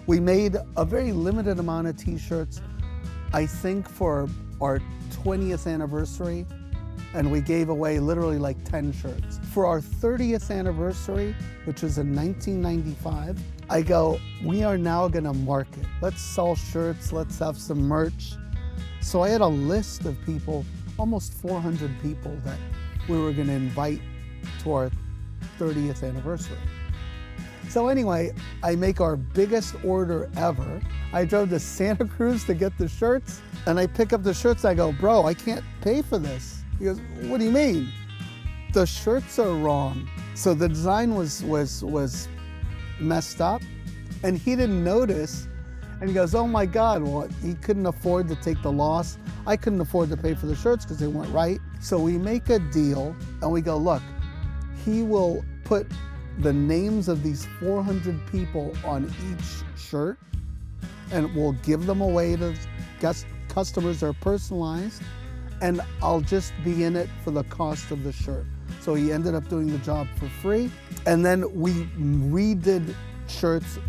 We made a very limited amount of t-shirts, I think for our 20th anniversary, and we gave away literally like 10 shirts. For our 30th anniversary, which was in 1995, I go, we are now gonna market. Let's sell shirts, let's have some merch. So I had a list of people, almost 400 people that we were gonna invite to our 30th anniversary. So anyway, I make our biggest order ever. I drove to Santa Cruz to get the shirts, and I pick up the shirts, I go, bro, I can't pay for this. He goes, what do you mean? The shirts are wrong. So the design was messed up, and he didn't notice, and he goes, oh my God, well, he couldn't afford to take the loss. I couldn't afford to pay for the shirts because they weren't right. So we make a deal, and we go, look, he will put the names of these 400 people on each shirt, and we'll give them away to customers that are personalized, and I'll just be in it for the cost of the shirt. So he ended up doing the job for free, and then we redid shirts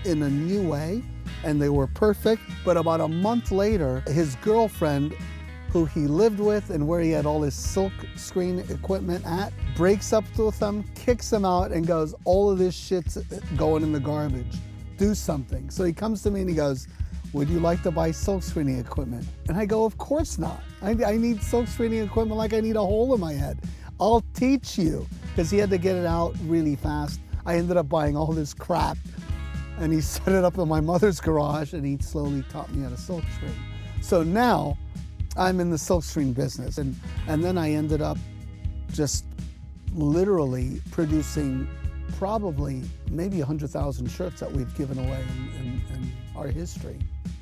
in a new way, and they were perfect. But about a month later, his girlfriend, who he lived with and where he had all his silk screen equipment at, breaks up with him, kicks him out, and goes, all of this shit's going in the garbage. Do something. So he comes to me and he goes, would you like to buy silk screening equipment? And I go, of course not. I need silk screening equipment like I need a hole in my head. I'll teach you. Because he had to get it out really fast. I ended up buying all this crap, and he set it up in my mother's garage, and he slowly taught me how to silk screen. So now I'm in the silk screen business. And then I ended up just literally producing probably maybe 100,000 shirts that we've given away in our history.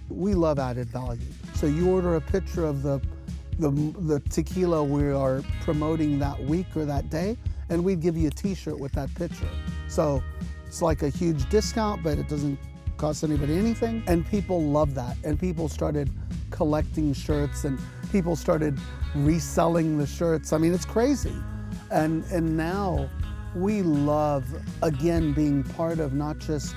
We love added value. So you order a picture of the tequila we are promoting that week or that day, and we'd give you a t-shirt with that picture. So it's like a huge discount, but it doesn't cost anybody anything. And people love that. And people started collecting shirts, and people started reselling the shirts. I mean, it's crazy. And now we love, again, being part of not just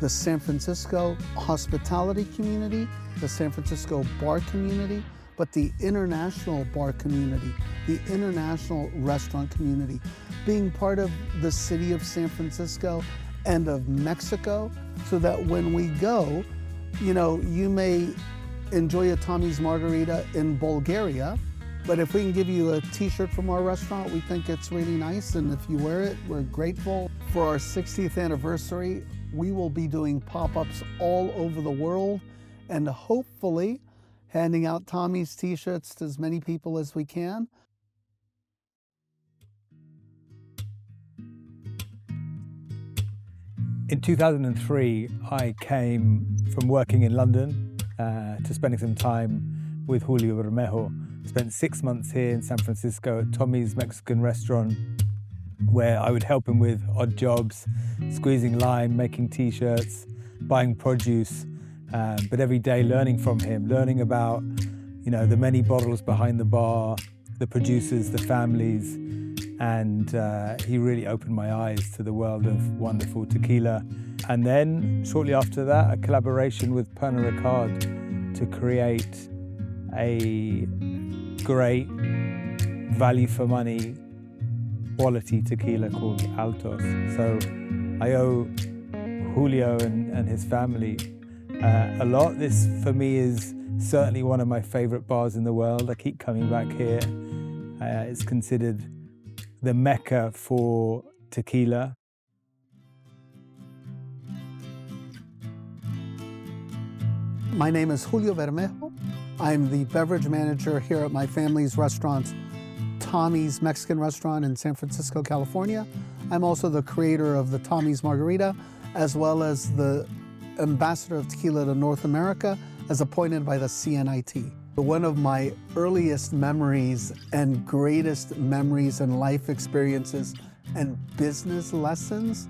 the San Francisco hospitality community, the San Francisco bar community, but the international bar community, the international restaurant community, being part of the city of San Francisco and of Mexico, so that when we go, you know, you may enjoy a Tommy's Margarita in Bulgaria, but if we can give you a t-shirt from our restaurant, we think it's really nice, and if you wear it, we're grateful. For our 60th anniversary, we will be doing pop-ups all over the world, and hopefully handing out Tommy's t-shirts to as many people as we can. In 2003, I came from working in London to spending some time with Julio Bermejo. Spent 6 months here in San Francisco at Tommy's Mexican restaurant, where I would help him with odd jobs, squeezing lime, making t-shirts, buying produce, but every day learning from him, learning about, you know, the many bottles behind the bar, the producers, the families, and he really opened my eyes to the world of wonderful tequila. And then, shortly after that, a collaboration with Pernod Ricard to create a great value for money quality tequila called Altos. So I owe Julio and his family a lot. This for me is certainly one of my favorite bars in the world. I keep coming back here. It's considered the Mecca for tequila. My name is Julio Bermejo. I'm the beverage manager here at my family's restaurant, Tommy's Mexican restaurant in San Francisco, California. I'm also the creator of the Tommy's Margarita, as well as the ambassador of tequila to North America, as appointed by the CNIT. One of my earliest memories and greatest memories and life experiences and business lessons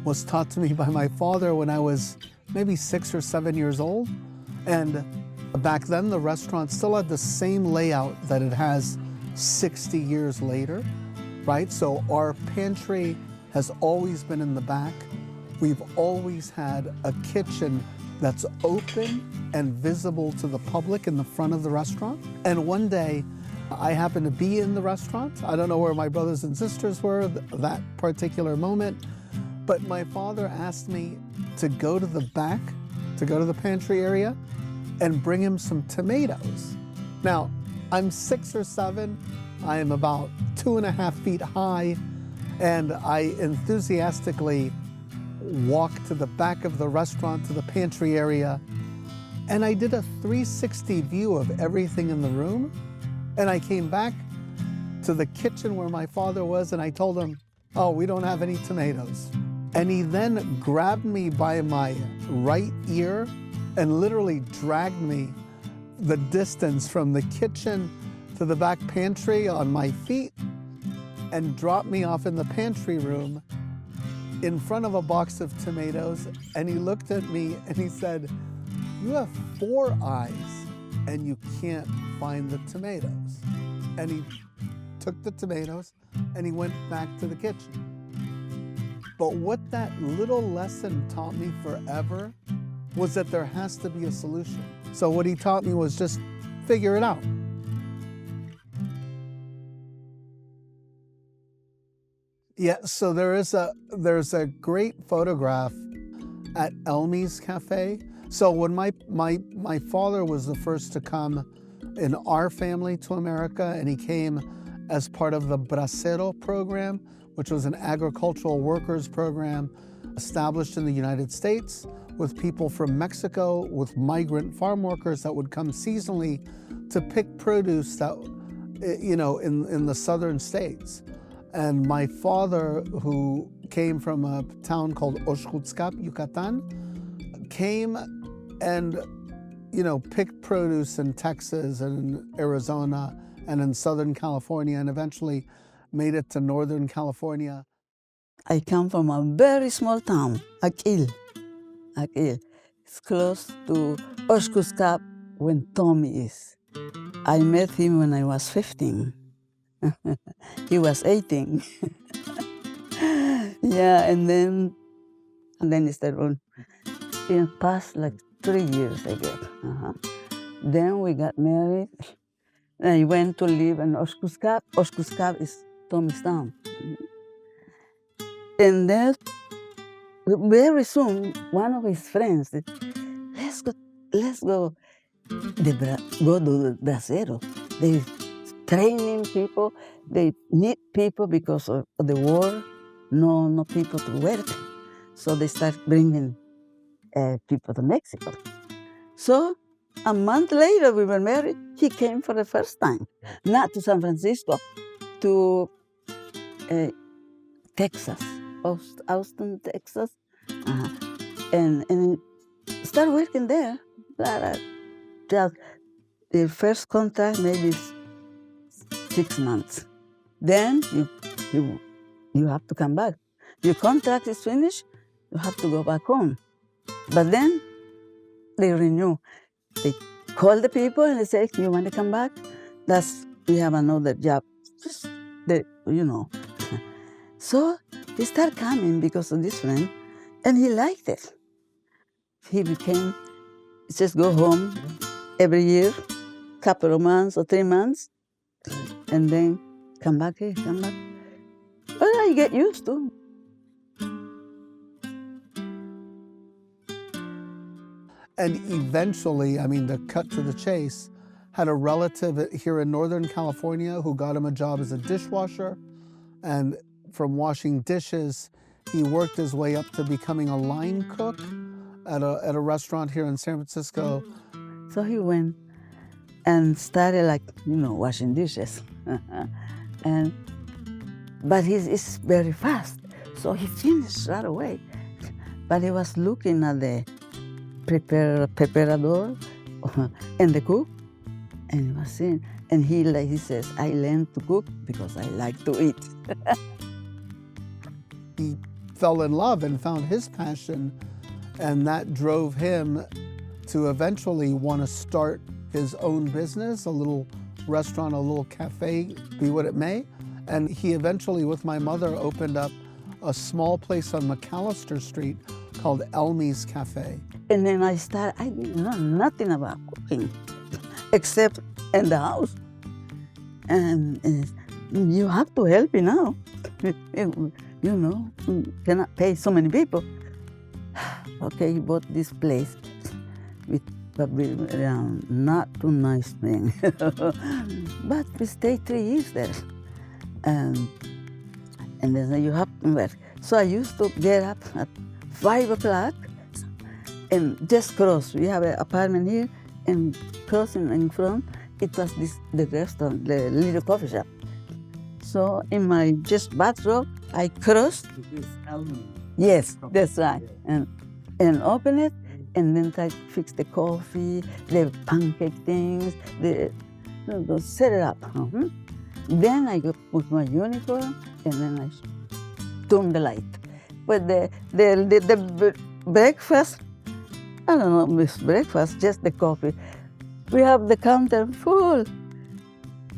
was taught to me by my father when I was maybe 6 or 7 years old. And back then, the restaurant still had the same layout that it has 60 years later, right? So our pantry has always been in the back. we've always had a kitchen that's open and visible to the public in the front of the restaurant. And one day, I happened to be in the restaurant. I don't know where my brothers and sisters were that particular moment, but my father asked me to go to the back, to go to the pantry area, and bring him some tomatoes. Now, I'm 6 or 7, I am about 2.5 feet high, and I enthusiastically walked to the back of the restaurant, to the pantry area, and I did a 360 view of everything in the room. And I came back to the kitchen where my father was, and I told him, oh, we don't have any tomatoes. And he then grabbed me by my right ear and literally dragged me the distance from the kitchen to the back pantry on my feet and dropped me off in the pantry room in front of a box of tomatoes. And he looked at me and he said, you have 4 eyes and you can't find the tomatoes. And he took the tomatoes and he went back to the kitchen. But what that little lesson taught me forever was that there has to be a solution. So what he taught me was just figure it out. Yeah, so there's a great photograph at Elmy's Cafe. So when my father was the first to come in our family to America, and he came as part of the Bracero program, which was an agricultural workers program established in the United States with people from Mexico, with migrant farm workers that would come seasonally to pick produce that, in the southern states. And my father, who came from a town called Oxkutzcap, Yucatan, came and picked produce in Texas and in Arizona and in Southern California, and eventually made it to Northern California. I come from a very small town, Akil. It's close to Oxkutzcap, when Tommy is. I met him when I was 15. He was 18. Yeah, and then he started on. It passed like 3 years, I guess. Then we got married. I went to live in Oxkutzcap. Oxkutzcap is Tommy's town. And then, very soon, one of his friends said, let's go to the Bracero. They training people, they need people because of the war, no people to work. So they start bringing people to Mexico. So a month later, we were married. He came for the first time, not to San Francisco, to Texas, Austin, Texas, and started working there. Just the first contract maybe 6 months. Then you have to come back. Your contract is finished, you have to go back home. But then they renew. They call the people and they say, you want to come back? We have another job. Just, So he started coming because of this friend, and he liked it. He just go home every year, couple of months or 3 months, and then come back here, come back. But I get used to. And eventually, to cut to the chase, had a relative here in Northern California who got him a job as a dishwasher. And from washing dishes, he worked his way up to becoming a line cook at a restaurant here in San Francisco. So he went and started washing dishes. But he's very fast, so he finished right away. But he was looking at the preparador and the cook, and he was saying, and he says, I learned to cook because I like to eat. He fell in love and found his passion, and that drove him to eventually want to start his own business, a little restaurant, a little cafe, be what it may. And he eventually, with my mother, opened up a small place on McAllister Street called Elmy's Cafe. And then I didn't know nothing about cooking, except in the house. And you have to help me now. You know, you cannot pay so many people. Okay, he bought this place with probably not too nice thing. But we stayed 3 years there. And then you have to work. So I used to get up at 5 o'clock and just cross. We have an apartment here, and crossing in front, it was the restaurant, the little coffee shop. So in my just bathrobe, I crossed. Yes, that's right. And open it, and then try to fix the coffee, the pancake things, set it up. Then I go put my uniform, and then I turn the light. But the breakfast, I don't know, miss breakfast, just the coffee. We have the counter full.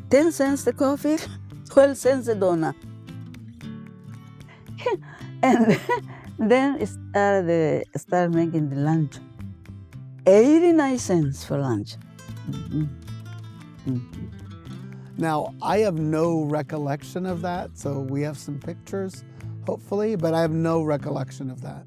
10 cents the coffee, 12 cents a donut. And then it started making the lunch. 89 cents for lunch. Now, I have no recollection of that, so we have some pictures, hopefully, but I have no recollection of that.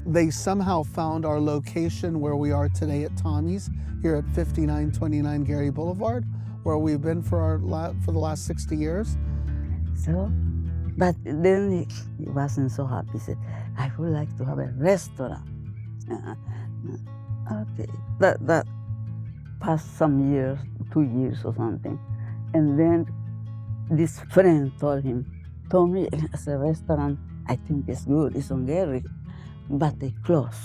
They somehow found our location where we are today at Tommy's, here at 5929 Gary Boulevard, where we've been for the last 60 years. So, but then he wasn't so happy. He said, I would like to have a restaurant. Okay, that passed some years, 2 years or something. And then this friend told him, Tommy, as a restaurant, I think it's good, it's on Gary, but they closed.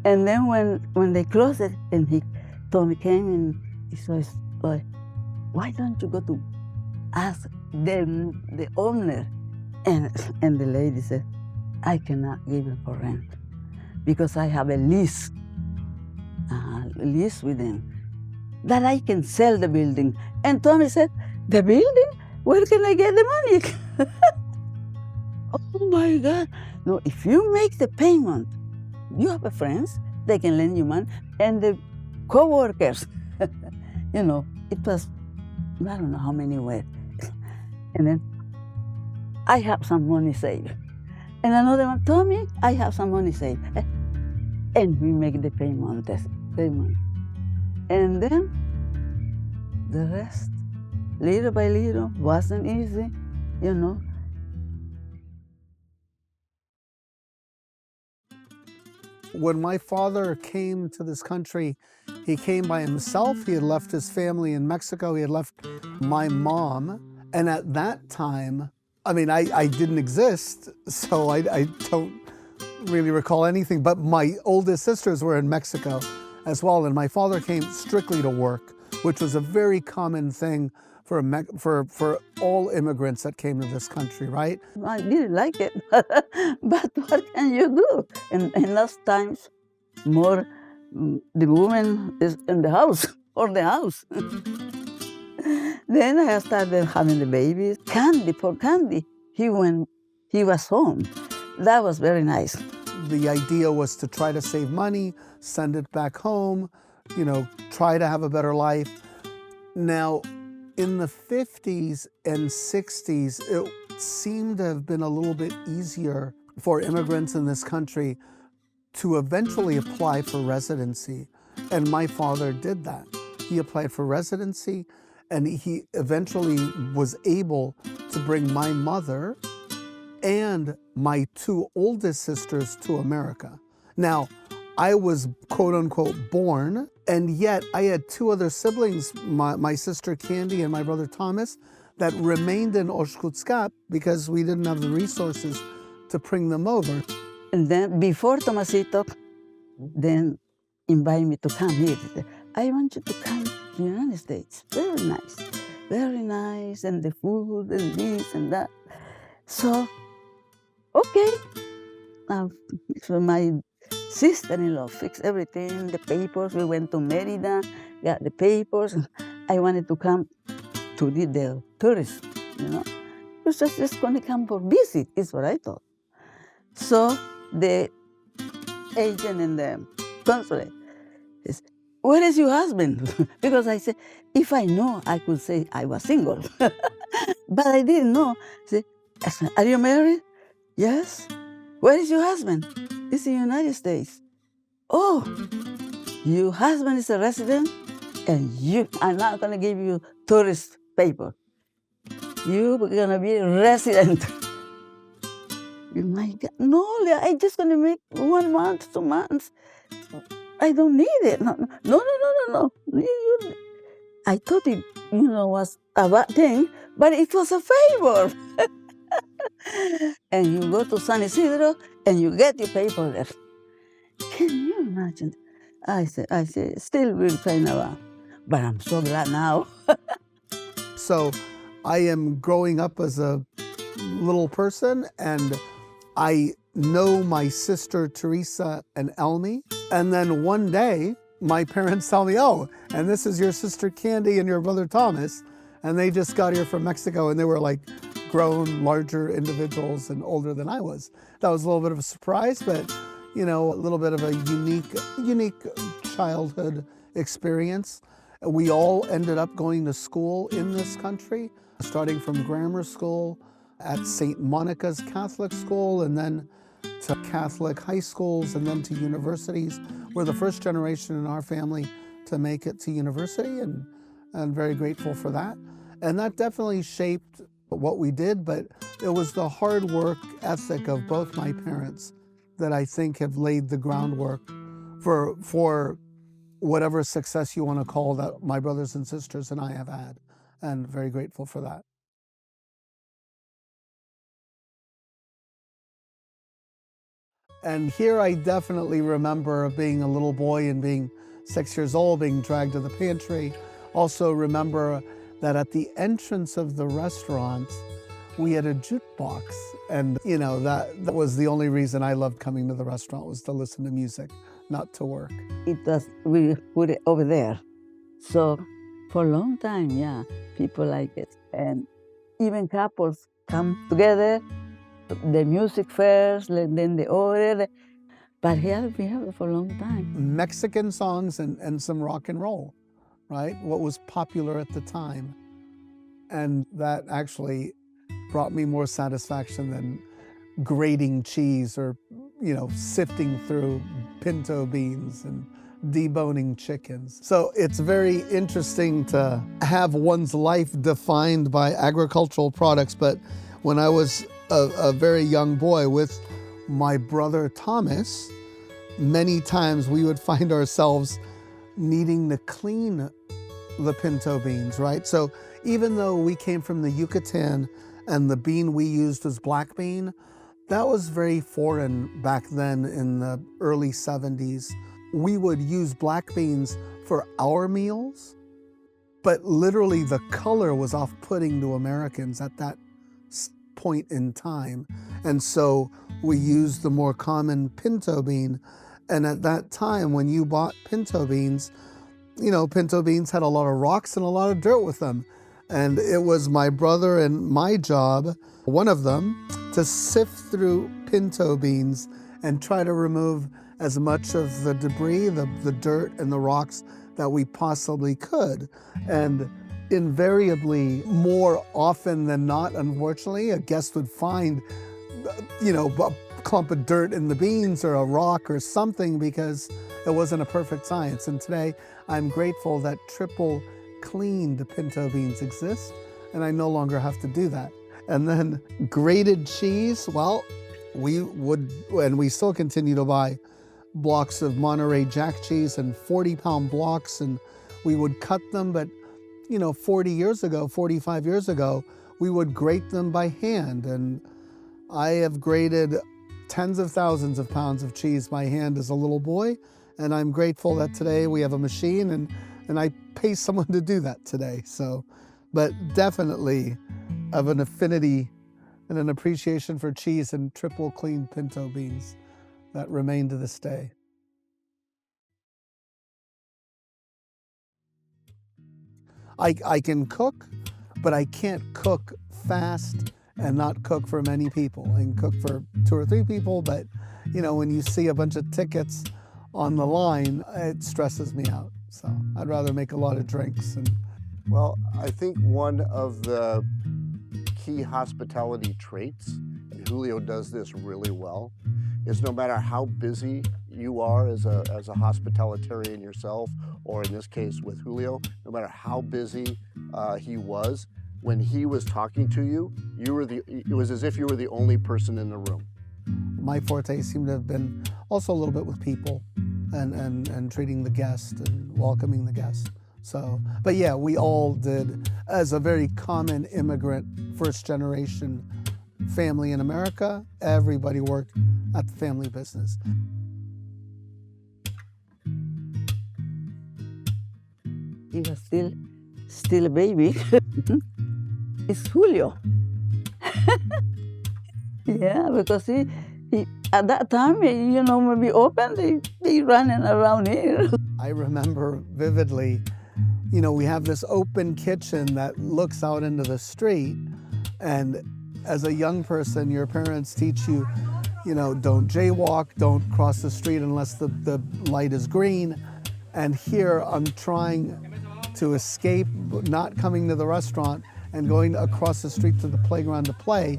And then when they closed it, and Tommy came and he said, why don't you go to ask the owner? And the lady said, I cannot give it for rent because I have a lease with them, that I can sell the building. And Tommy said, the building? Where can I get the money? Oh my God. No, if you make the payment, you have friends, they can lend you money, and the co-workers, you know, it was, I don't know how many were. And then, I have some money saved. And another one, Tommy, I have some money saved. And we make the payment. And then, the rest, little by little, wasn't easy, you know. When my father came to this country, he came by himself. He had left his family in Mexico. He had left my mom. And at that time, I mean, I didn't exist, so I don't really recall anything. But my oldest sisters were in Mexico as well. And my father came strictly to work, which was a very common thing for all immigrants that came to this country, right? I didn't like it, but what can you do? In those times, more the woman is in the house, or the house. Then I started having the babies. Candy, he was home. That was very nice. The idea was to try to save money, send it back home, you know, try to have a better life. Now, in the 50s and 60s, it seemed to have been a little bit easier for immigrants in this country to eventually apply for residency. And my father did that. He applied for residency, and he eventually was able to bring my mother and my 2 oldest sisters to America. Now, I was quote unquote born, and yet I had 2 other siblings, my sister Candy and my brother Thomas, that remained in Oshkoshka because we didn't have the resources to bring them over. And then before Tomasito, then invite me to come here. He said, I want you to come to the United States. Very nice, and the food and this and that. So, okay. So my sister-in-law fixed everything, the papers. We went to Merida, got the papers. I wanted to come to to be the tourists, you know. It was just going to come for visit, is what I thought. So the agent in the consulate says, where is your husband? Because I said, if I know, I could say I was single. But I didn't know. I said, are you married? Yes. Where is your husband? He's in the United States. Oh, your husband is a resident, and I'm not going to give you tourist paper. You're going to be a resident. My God, no, I'm just going to make 1 month, 2 months. I don't need it. No. I thought it, was a bad thing, but it was a favor. And you go to San Isidro and you get your paper there. Can you imagine? I say, still will train around, but I'm so glad now. So I am growing up as a little person, and I know my sister Teresa and Elmy. And then one day, my parents tell me, oh, and this is your sister Candy and your brother Thomas. And they just got here from Mexico, and they were like grown, larger individuals and older than I was. That was a little bit of a surprise, but a little bit of a unique childhood experience. We all ended up going to school in this country, starting from grammar school at St. Monica's Catholic School, and then to Catholic high schools, and then to universities. We're the first generation in our family to make it to university, and I'm very grateful for that. And that definitely shaped what we did, but it was the hard work ethic of both my parents that I think have laid the groundwork for whatever success you want to call that my brothers and sisters and I have had, and very grateful for that. And here I definitely remember being a little boy and being 6 years old, being dragged to the pantry. Also remember that at the entrance of the restaurant, we had a jukebox. And that was the only reason I loved coming to the restaurant, was to listen to music, not to work. We put it over there. So for a long time, yeah, people like it. And even couples come together, the music first, then the order. But here we have it for a long time. Mexican songs and some rock and roll, right? What was popular at the time. And that actually brought me more satisfaction than grating cheese or, sifting through pinto beans and deboning chickens. So it's very interesting to have one's life defined by agricultural products. But when I was a very young boy with my brother Thomas, many times we would find ourselves needing to clean the pinto beans, right? So even though we came from the Yucatan and the bean we used was black bean, that was very foreign back then in the early 70s. We would use black beans for our meals, but literally the color was off-putting to Americans at that point in time. And so we used the more common pinto bean. And at that time, when you bought pinto beans, pinto beans had a lot of rocks and a lot of dirt with them. And it was my brother and my job, one of them, to sift through pinto beans and try to remove as much of the debris, the dirt and the rocks that we possibly could. And invariably, more often than not, unfortunately, a guest would find, a clump of dirt in the beans or a rock or something, because it wasn't a perfect science. And today, I'm grateful that triple cleaned pinto beans exist, and I no longer have to do that. And then grated cheese, well, we would, and we still continue to buy blocks of Monterey Jack cheese and 40-pound blocks, and we would cut them, but 40 years ago, 45 years ago, we would grate them by hand. And I have grated tens of thousands of pounds of cheese by hand as a little boy, and I'm grateful that today we have a machine and I pay someone to do that today. So, but definitely of an affinity and an appreciation for cheese and triple clean pinto beans that remain to this day. I can cook. but I can't cook fast and not cook for many people. I can cook for 2 or 3 people, but when you see a bunch of tickets on the line, it stresses me out. So I'd rather make a lot of drinks. Well, I think one of the key hospitality traits, and Julio does this really well, is no matter how busy you are as a hospitalitarian yourself, or in this case with Julio, no matter how busy he was, when he was talking to you, it was as if you were the only person in the room. My forte seemed to have been also a little bit with people and treating the guest and welcoming the guest. So, but yeah, we all did, as a very common immigrant, first generation family in America, everybody worked at the family business. He was still a baby. It's Julio. Yeah, because he at that time, when we opened, they running around here. I remember vividly, we have this open kitchen that looks out into the street, and as a young person, your parents teach you, don't jaywalk, don't cross the street unless the light is green. And here I'm trying to escape not coming to the restaurant and going across the street to the playground to play.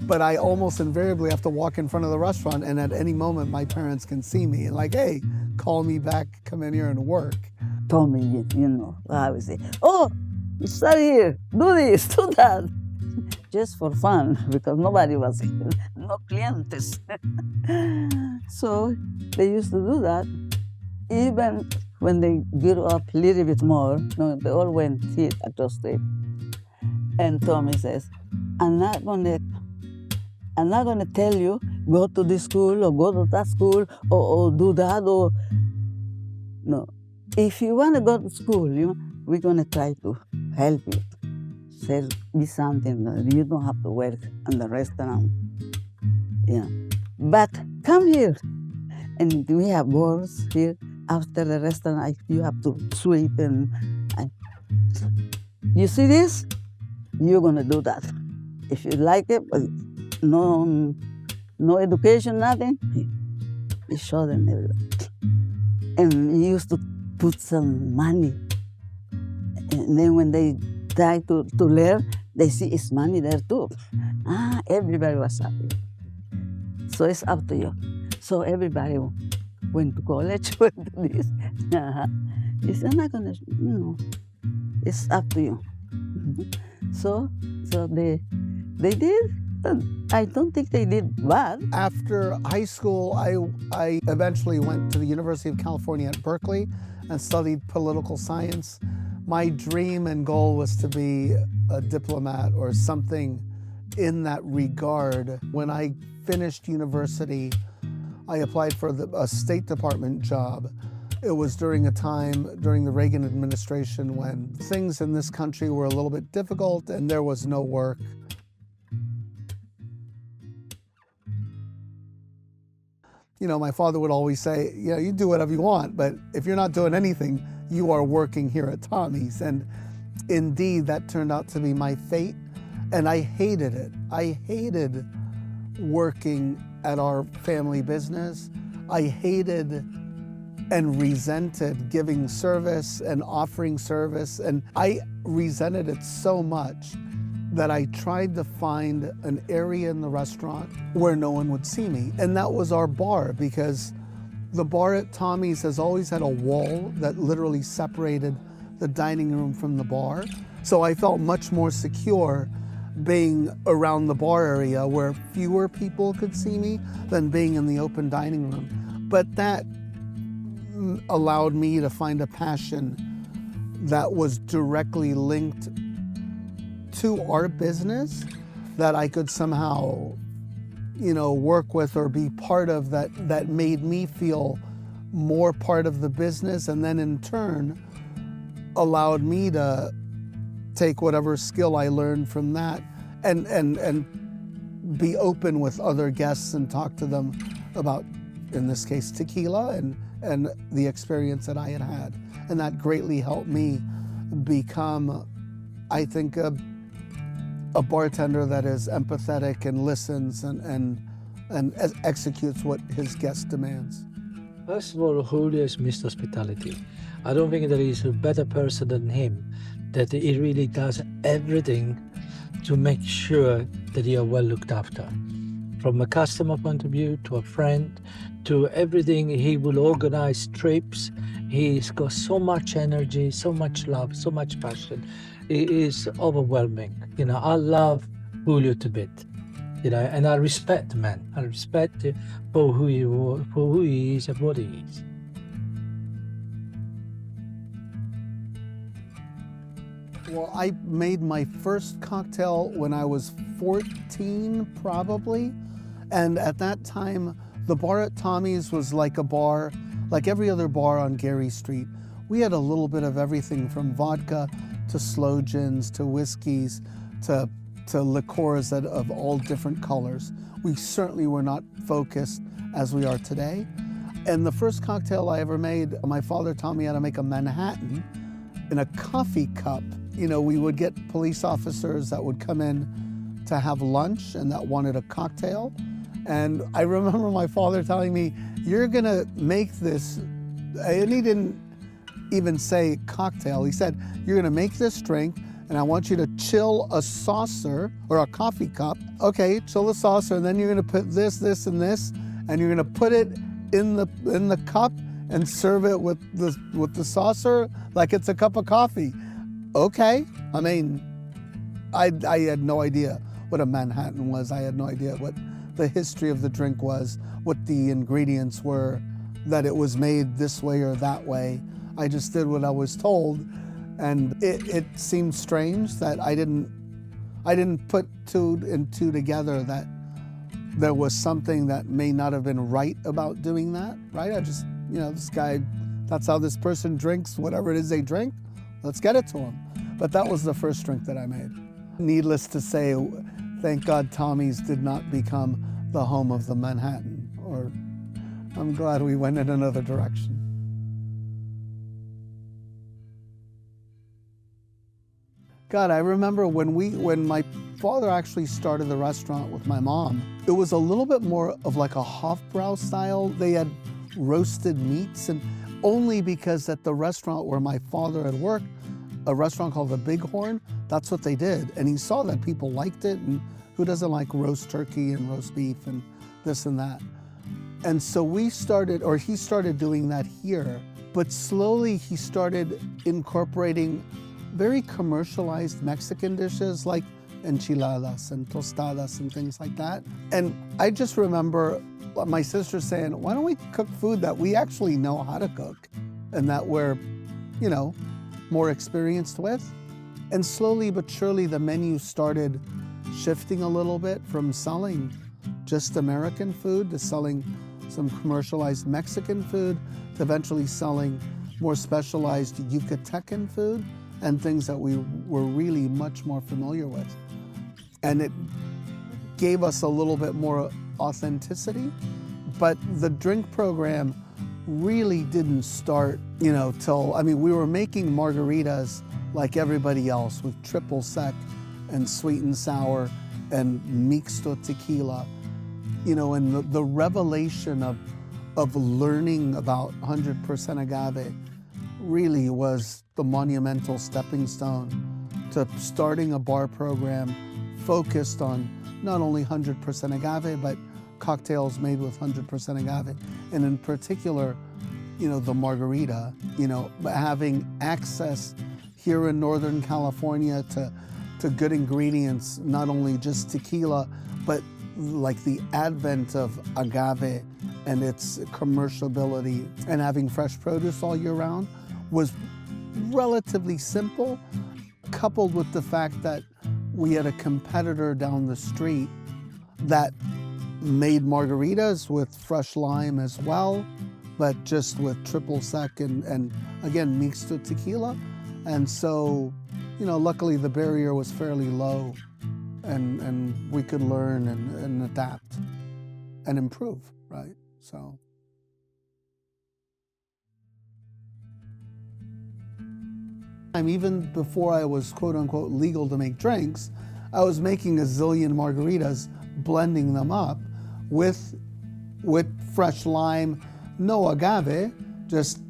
But I almost invariably have to walk in front of the restaurant, and at any moment my parents can see me and hey, call me back, come in here and work. Told me, I would say, oh, study here, do this, do that. Just for fun, because nobody was here, no clientes. So they used to do that. Even when they grew up a little bit more, they all went here across the street. And Tommy says, I'm not gonna tell you, go to this school or go to that school or do that or no. If you want to go to school, we're gonna try to help you. Sell me something. You don't have to work in the restaurant. Yeah. But come here. And we have boards here. After the restaurant, you have to sweep and you see this? You're gonna do that. If you like it, no education, nothing, you show them everything. And he used to put some money. And then when they try to learn, they see it's money there too. Everybody was happy. So it's up to you. So everybody went to college, went to this. It's not gonna, it's up to you. So they did. I don't think they did bad. After high school, I eventually went to the University of California at Berkeley and studied political science. My dream and goal was to be a diplomat or something in that regard. When I finished university, I applied for a State Department job. It was during a time, during the Reagan administration, when things in this country were a little bit difficult and there was no work. My father would always say, you do whatever you want, but if you're not doing anything, you are working here at Tommy's. And indeed, that turned out to be my fate, and I hated it. I hated working at our family business. I hated and resented giving service and offering service, and I resented it so much that I tried to find an area in the restaurant where no one would see me. And that was our bar, because the bar at Tommy's has always had a wall that literally separated the dining room from the bar. So I felt much more secure being around the bar area where fewer people could see me than being in the open dining room. But that allowed me to find a passion that was directly linked to our business that I could somehow, work with or be part of, that made me feel more part of the business, and then in turn allowed me to take whatever skill I learned from that and be open with other guests and talk to them about, in this case, tequila and the experience that I had had. And that greatly helped me become, I think, a a bartender that is empathetic and listens and executes what his guest demands. First of all, Julio is Mr. Hospitality. I don't think there is a better person than him, that he really does everything to make sure that you are well looked after. From a customer point of view, to a friend, to everything, he will organize trips. He's got so much energy, so much love, so much passion. It is overwhelming. I love Julio to bit. And I respect the man. I respect him for who he is and what he is. Well, I made my first cocktail when I was 14, probably. And at that time, the bar at Tommy's was like a bar, like every other bar on Gary Street. We had a little bit of everything from vodka to sloe gins to whiskeys to liqueurs of all different colors. We certainly were not focused as we are today. And the first cocktail I ever made, my father taught me how to make a Manhattan in a coffee cup. We would get police officers that would come in to have lunch and that wanted a cocktail. And I remember my father telling me, "You're gonna make this," and he didn't even say cocktail. He said, "You're gonna make this drink, and I want you to chill a saucer or a coffee cup." Okay, chill the saucer, and then you're gonna put this, this, and this, and you're gonna put it in the cup and serve it with the saucer like it's a cup of coffee. Okay, I mean, I had no idea what a Manhattan was. I had no idea what the history of the drink was, what the ingredients were, that it was made this way or that way. I just did what I was told, and it seemed strange that I didn't put two and two together, that there was something that may not have been right about doing that, right? I just, this guy, that's how this person drinks whatever it is they drink, let's get it to him. But that was the first drink that I made. Needless to say, thank God Tommy's did not become the home of the Manhattan, or I'm glad we went in another direction. God, I remember when my father actually started the restaurant with my mom, it was a little bit more of like a Hofbrau style. They had roasted meats, and only because at the restaurant where my father had worked, a restaurant called the Bighorn, that's what they did. And he saw that people liked it, and who doesn't like roast turkey and roast beef and this and that? And so he started doing that here, but slowly he started incorporating very commercialized Mexican dishes like enchiladas and tostadas and things like that. And I just remember my sister saying, "Why don't we cook food that we actually know how to cook and that we're, more experienced with?" And slowly but surely the menu started shifting a little bit from selling just American food to selling some commercialized Mexican food to eventually selling more specialized Yucatecan food and things that we were really much more familiar with. And it gave us a little bit more authenticity, but the drink program really didn't start, till, we were making margaritas like everybody else with triple sec and sweet and sour and mixto tequila, and the revelation of learning about 100% agave really was the monumental stepping stone to starting a bar program focused on not only 100% agave, but cocktails made with 100% agave. And in particular, the margarita, having access here in Northern California to good ingredients, not only just tequila, but like the advent of agave and its commercialability and having fresh produce all year round was relatively simple, coupled with the fact that we had a competitor down the street that made margaritas with fresh lime as well, but just with triple sec and again, mixto tequila. And so, luckily the barrier was fairly low and we could learn and adapt and improve, right? So. Even before I was quote unquote legal to make drinks, I was making a zillion margaritas, blending them up with fresh lime, no agave, just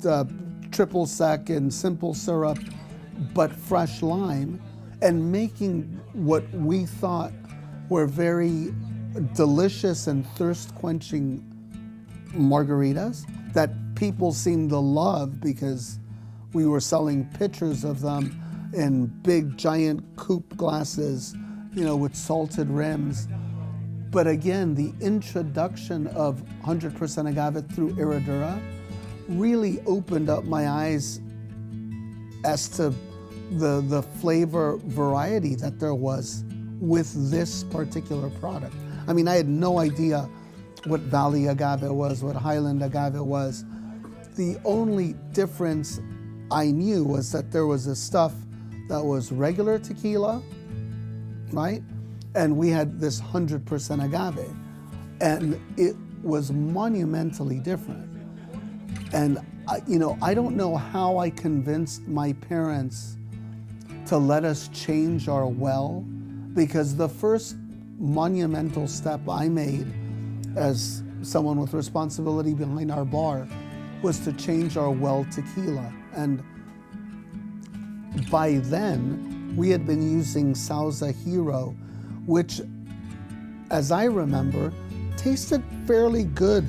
triple sec and simple syrup, but fresh lime, and making what we thought were very delicious and thirst-quenching margaritas that people seemed to love because we were selling pictures of them in big giant coupe glasses, you know, with salted rims. But again, the introduction of 100% agave through Herradura really opened up my eyes as to the flavor variety that there was with this particular product. I mean, I had no idea what Valley agave was, what Highland agave was. The only difference I knew was that there was a stuff that was regular tequila, right? And we had this 100% agave. And it was monumentally different. And I don't know how I convinced my parents to let us change our well, because the first monumental step I made as someone with responsibility behind our bar was to change our well tequila. And by then, we had been using Sauza Hero, which, as I remember, tasted fairly good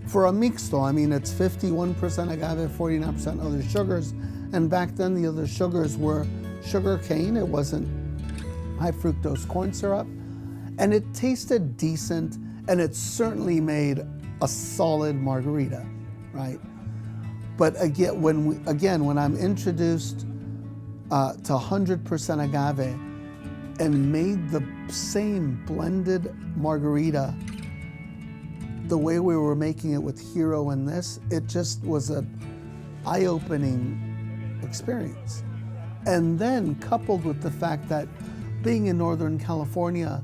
for a mixto. I mean, it's 51% agave, 49% other sugars. And back then, the other sugars were sugar cane. It wasn't high fructose corn syrup. And it tasted decent, and it certainly made a solid margarita, right? But again, when I'm introduced to 100% agave and made the same blended margarita the way we were making it with Hero and this, it just was a eye-opening experience. And then coupled with the fact that being in Northern California,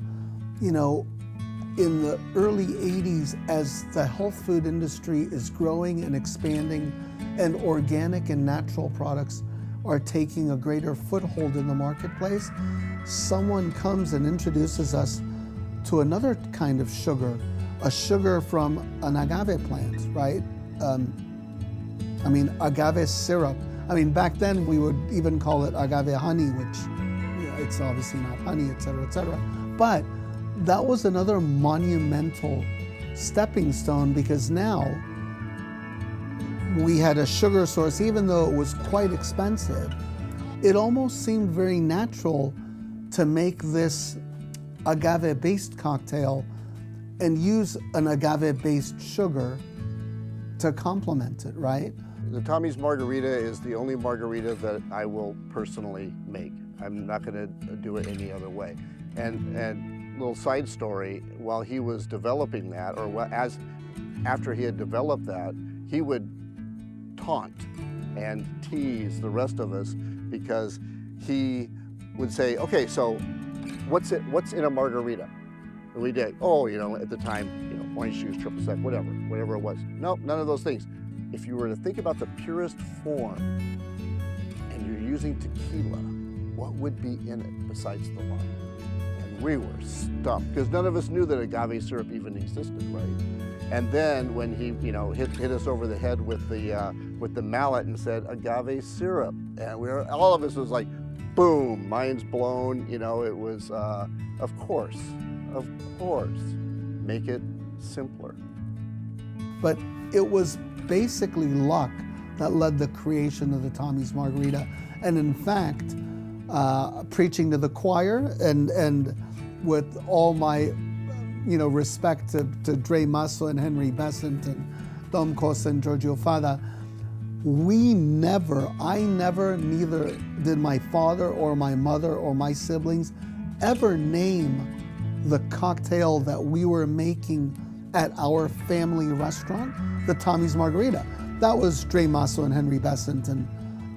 you know, in the early 80s, as the health food industry is growing and expanding and organic and natural products are taking a greater foothold in the marketplace, someone comes and introduces us to another kind of sugar, a sugar from an agave plant, right? I mean, agave syrup. I mean, back then we would even call it agave honey, which it's obviously not honey, et cetera, et cetera. But that was another monumental stepping stone, because now we had a sugar source. Even though it was quite expensive, it almost seemed very natural to make this agave-based cocktail and use an agave-based sugar to complement it, right? The Tommy's Margarita is the only margarita that I will personally make. I'm not going to do it any other way. And little side story, while he was developing that, or after he had developed that, he would taunt and tease the rest of us, because he would say, okay, so what's in a margarita? And we did, oh, you know, at the time, you know, orange juice, triple sec, whatever it was. Nope, none of those things. If you were to think about the purest form and you're using tequila, what would be in it besides the lime? And we were stumped, because none of us knew that agave syrup even existed, right? And then when he, you know, hit us over the head with the mallet and said agave syrup, and all of us was like, boom, mind's blown. You know, it was, of course, make it simpler. But it was basically luck that led the creation of the Tommy's Margarita. And in fact, preaching to the choir and with all my, you know, respect to Dre Masso and Henry Besant and Dom Costa and Giorgio Fada, neither did my father or my mother or my siblings ever name the cocktail that we were making at our family restaurant the Tommy's Margarita. That was Dre Masso and Henry Besant and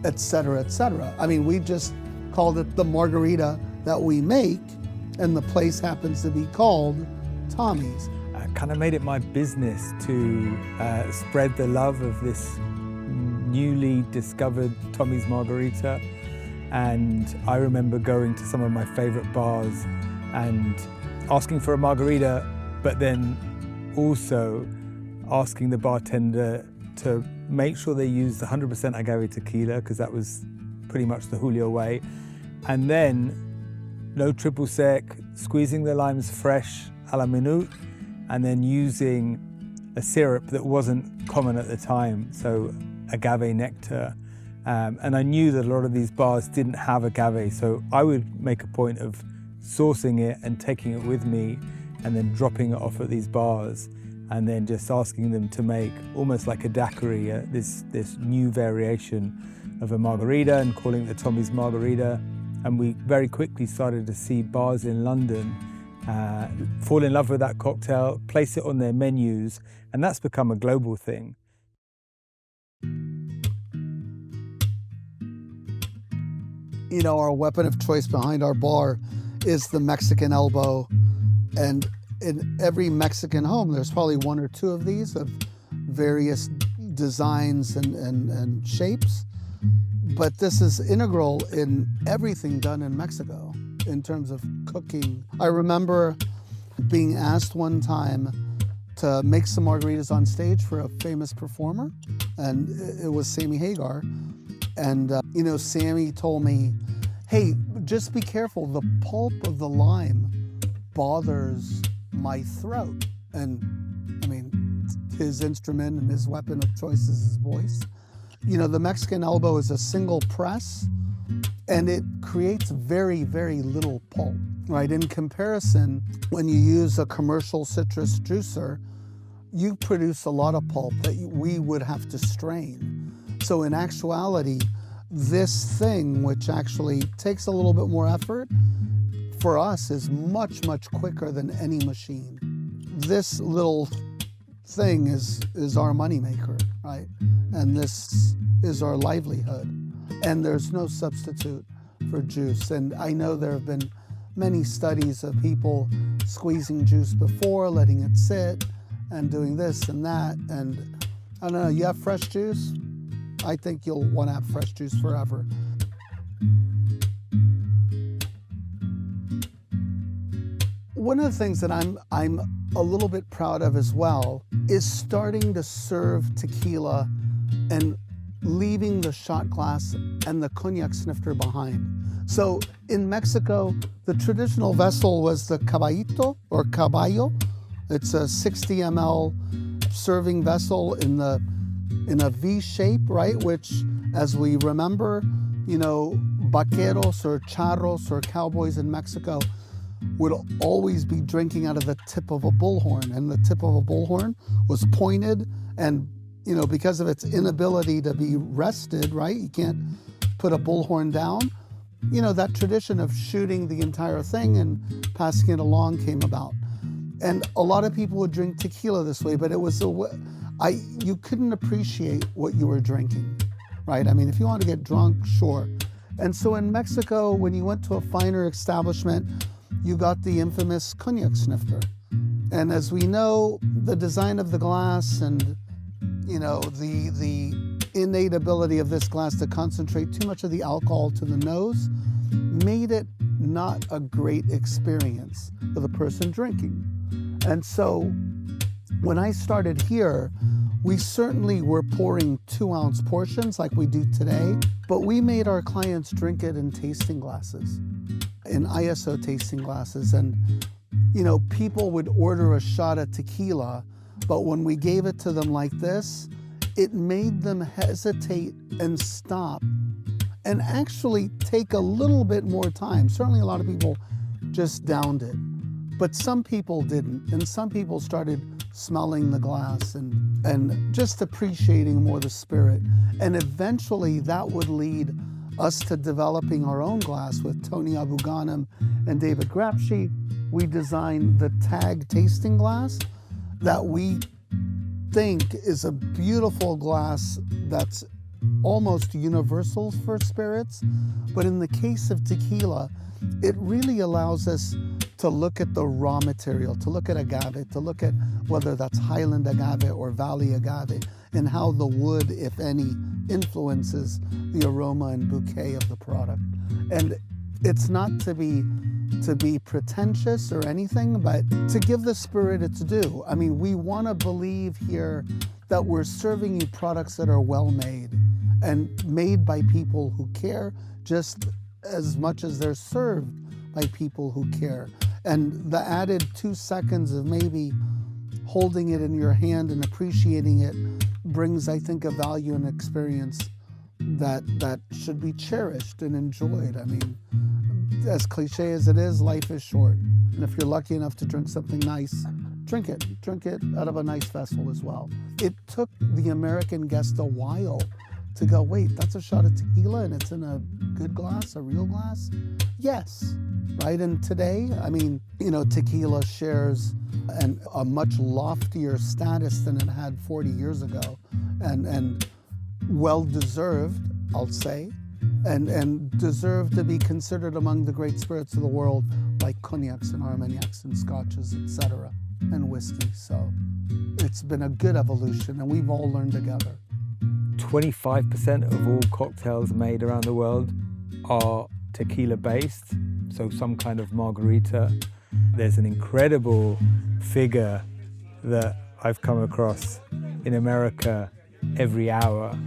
et cetera, et cetera. I mean, we just called it the margarita that we make, and the place happens to be called Tommy's. I kind of made it my business to spread the love of this newly discovered Tommy's Margarita And I remember going to some of my favorite bars and asking for a margarita, but then also asking the bartender to make sure they used 100% agave tequila, because that was pretty much the Julio way. And then no triple sec, squeezing the limes fresh a la minute, and then using a syrup that wasn't common at the time, so agave nectar. And I knew that a lot of these bars didn't have agave, so I would make a point of sourcing it and taking it with me and then dropping it off at these bars and then just asking them to make almost like a daiquiri, this new variation of a margarita, and calling it the Tommy's Margarita. And we very quickly started to see bars in London fall in love with that cocktail, place it on their menus, and that's become a global thing. You know, our weapon of choice behind our bar is the Mexican elbow. And in every Mexican home, there's probably one or two of these of various designs and shapes. But this is integral in everything done in Mexico in terms of cooking. I remember being asked one time to make some margaritas on stage for a famous performer, and it was Sammy Hagar. And, you know, Sammy told me, hey, just be careful. The pulp of the lime bothers my throat. And, I mean, his instrument and his weapon of choice is his voice. You know, the Mexican elbow is a single press, and it creates very, very little pulp, right? In comparison, when you use a commercial citrus juicer, you produce a lot of pulp that we would have to strain. So in actuality, this thing, which actually takes a little bit more effort, for us is much, much quicker than any machine. This little thing is our moneymaker, right? And this is our livelihood. And there's no substitute for juice. And I know there have been many studies of people squeezing juice before, letting it sit, and doing this and that. And I don't know, you have fresh juice? I think you'll want to have fresh juice forever. One of the things that I'm a little bit proud of as well is starting to serve tequila and leaving the shot glass and the cognac snifter behind. So in Mexico, the traditional vessel was the caballito or caballo. It's a 60 ml serving vessel in a V shape, right? Which, as we remember, you know, vaqueros or charros or cowboys in Mexico would always be drinking out of the tip of a bullhorn, and the tip of a bullhorn was pointed, and you know, because of its inability to be rested, right? You can't put a bullhorn down. You know, that tradition of shooting the entire thing and passing it along came about. And a lot of people would drink tequila this way, but it was you couldn't appreciate what you were drinking, right? I mean, if you want to get drunk, sure. And so in Mexico, when you went to a finer establishment, you got the infamous cognac snifter. And as we know, the design of the glass and, you know, the innate ability of this glass to concentrate too much of the alcohol to the nose made it not a great experience for the person drinking. And so when I started here, we certainly were pouring 2-ounce portions like we do today, but we made our clients drink it in tasting glasses, in ISO tasting glasses. And, you know, people would order a shot of tequila, but when we gave it to them like this, it made them hesitate and stop and actually take a little bit more time. Certainly a lot of people just downed it, but some people didn't. And some people started smelling the glass and just appreciating more the spirit. And eventually that would lead us to developing our own glass with Tony Abou-Ghanem and David Grapschi. We designed the Tag tasting glass that we think is a beautiful glass that's almost universal for spirits. But in the case of tequila, it really allows us to look at the raw material, to look at agave, to look at whether that's Highland agave or Valley agave, and how the wood, if any, influences the aroma and bouquet of the product. And it's not to be pretentious or anything, but to give the spirit its due. I mean, we want to believe here that we're serving you products that are well made and made by people who care just as much as they're served by people who care. And the added 2 seconds of maybe holding it in your hand and appreciating it brings, I think, a value and experience that should be cherished and enjoyed. I mean, as cliche as it is, life is short. And if you're lucky enough to drink something nice, drink it out of a nice vessel as well. It took the American guest a while to go, wait, that's a shot of tequila and it's in a good glass, a real glass? Yes, right? And today, I mean, you know, tequila shares a much loftier status than it had 40 years ago, and well-deserved, I'll say, and deserve to be considered among the great spirits of the world, like cognacs and armagnacs and scotches, etc., and whiskey. So it's been a good evolution, and we've all learned together. 25% of all cocktails made around the world are tequila-based, so some kind of margarita. There's an incredible figure that I've come across in America. Every hour,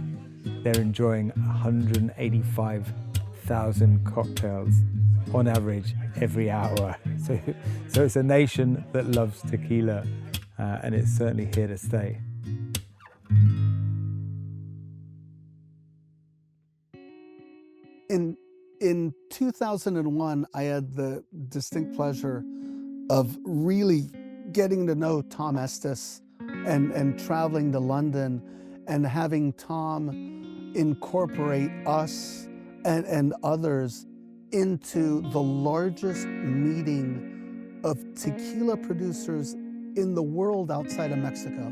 they're enjoying 185,000 cocktails on average every hour. So it's a nation that loves tequila, and it's certainly here to stay. In 2001, I had the distinct pleasure of really getting to know Tom Estes and traveling to London and having Tom incorporate us and others into the largest meeting of tequila producers in the world outside of Mexico.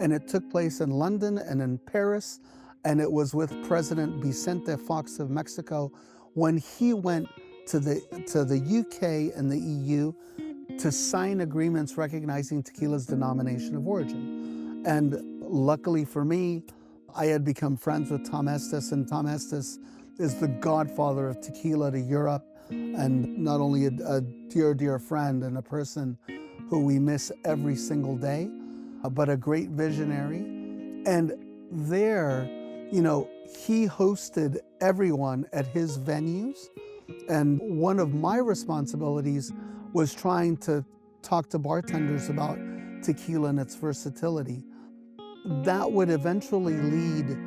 And it took place in London and in Paris, and it was with President Vicente Fox of Mexico when he went to the UK and the EU to sign agreements recognizing tequila's denomination of origin. And luckily for me, I had become friends with Tom Estes, and Tom Estes is the godfather of tequila to Europe, and not only a dear, dear friend and a person who we miss every single day, but a great visionary. And there, you know, he hosted everyone at his venues, and one of my responsibilities was trying to talk to bartenders about tequila and its versatility. That would eventually lead,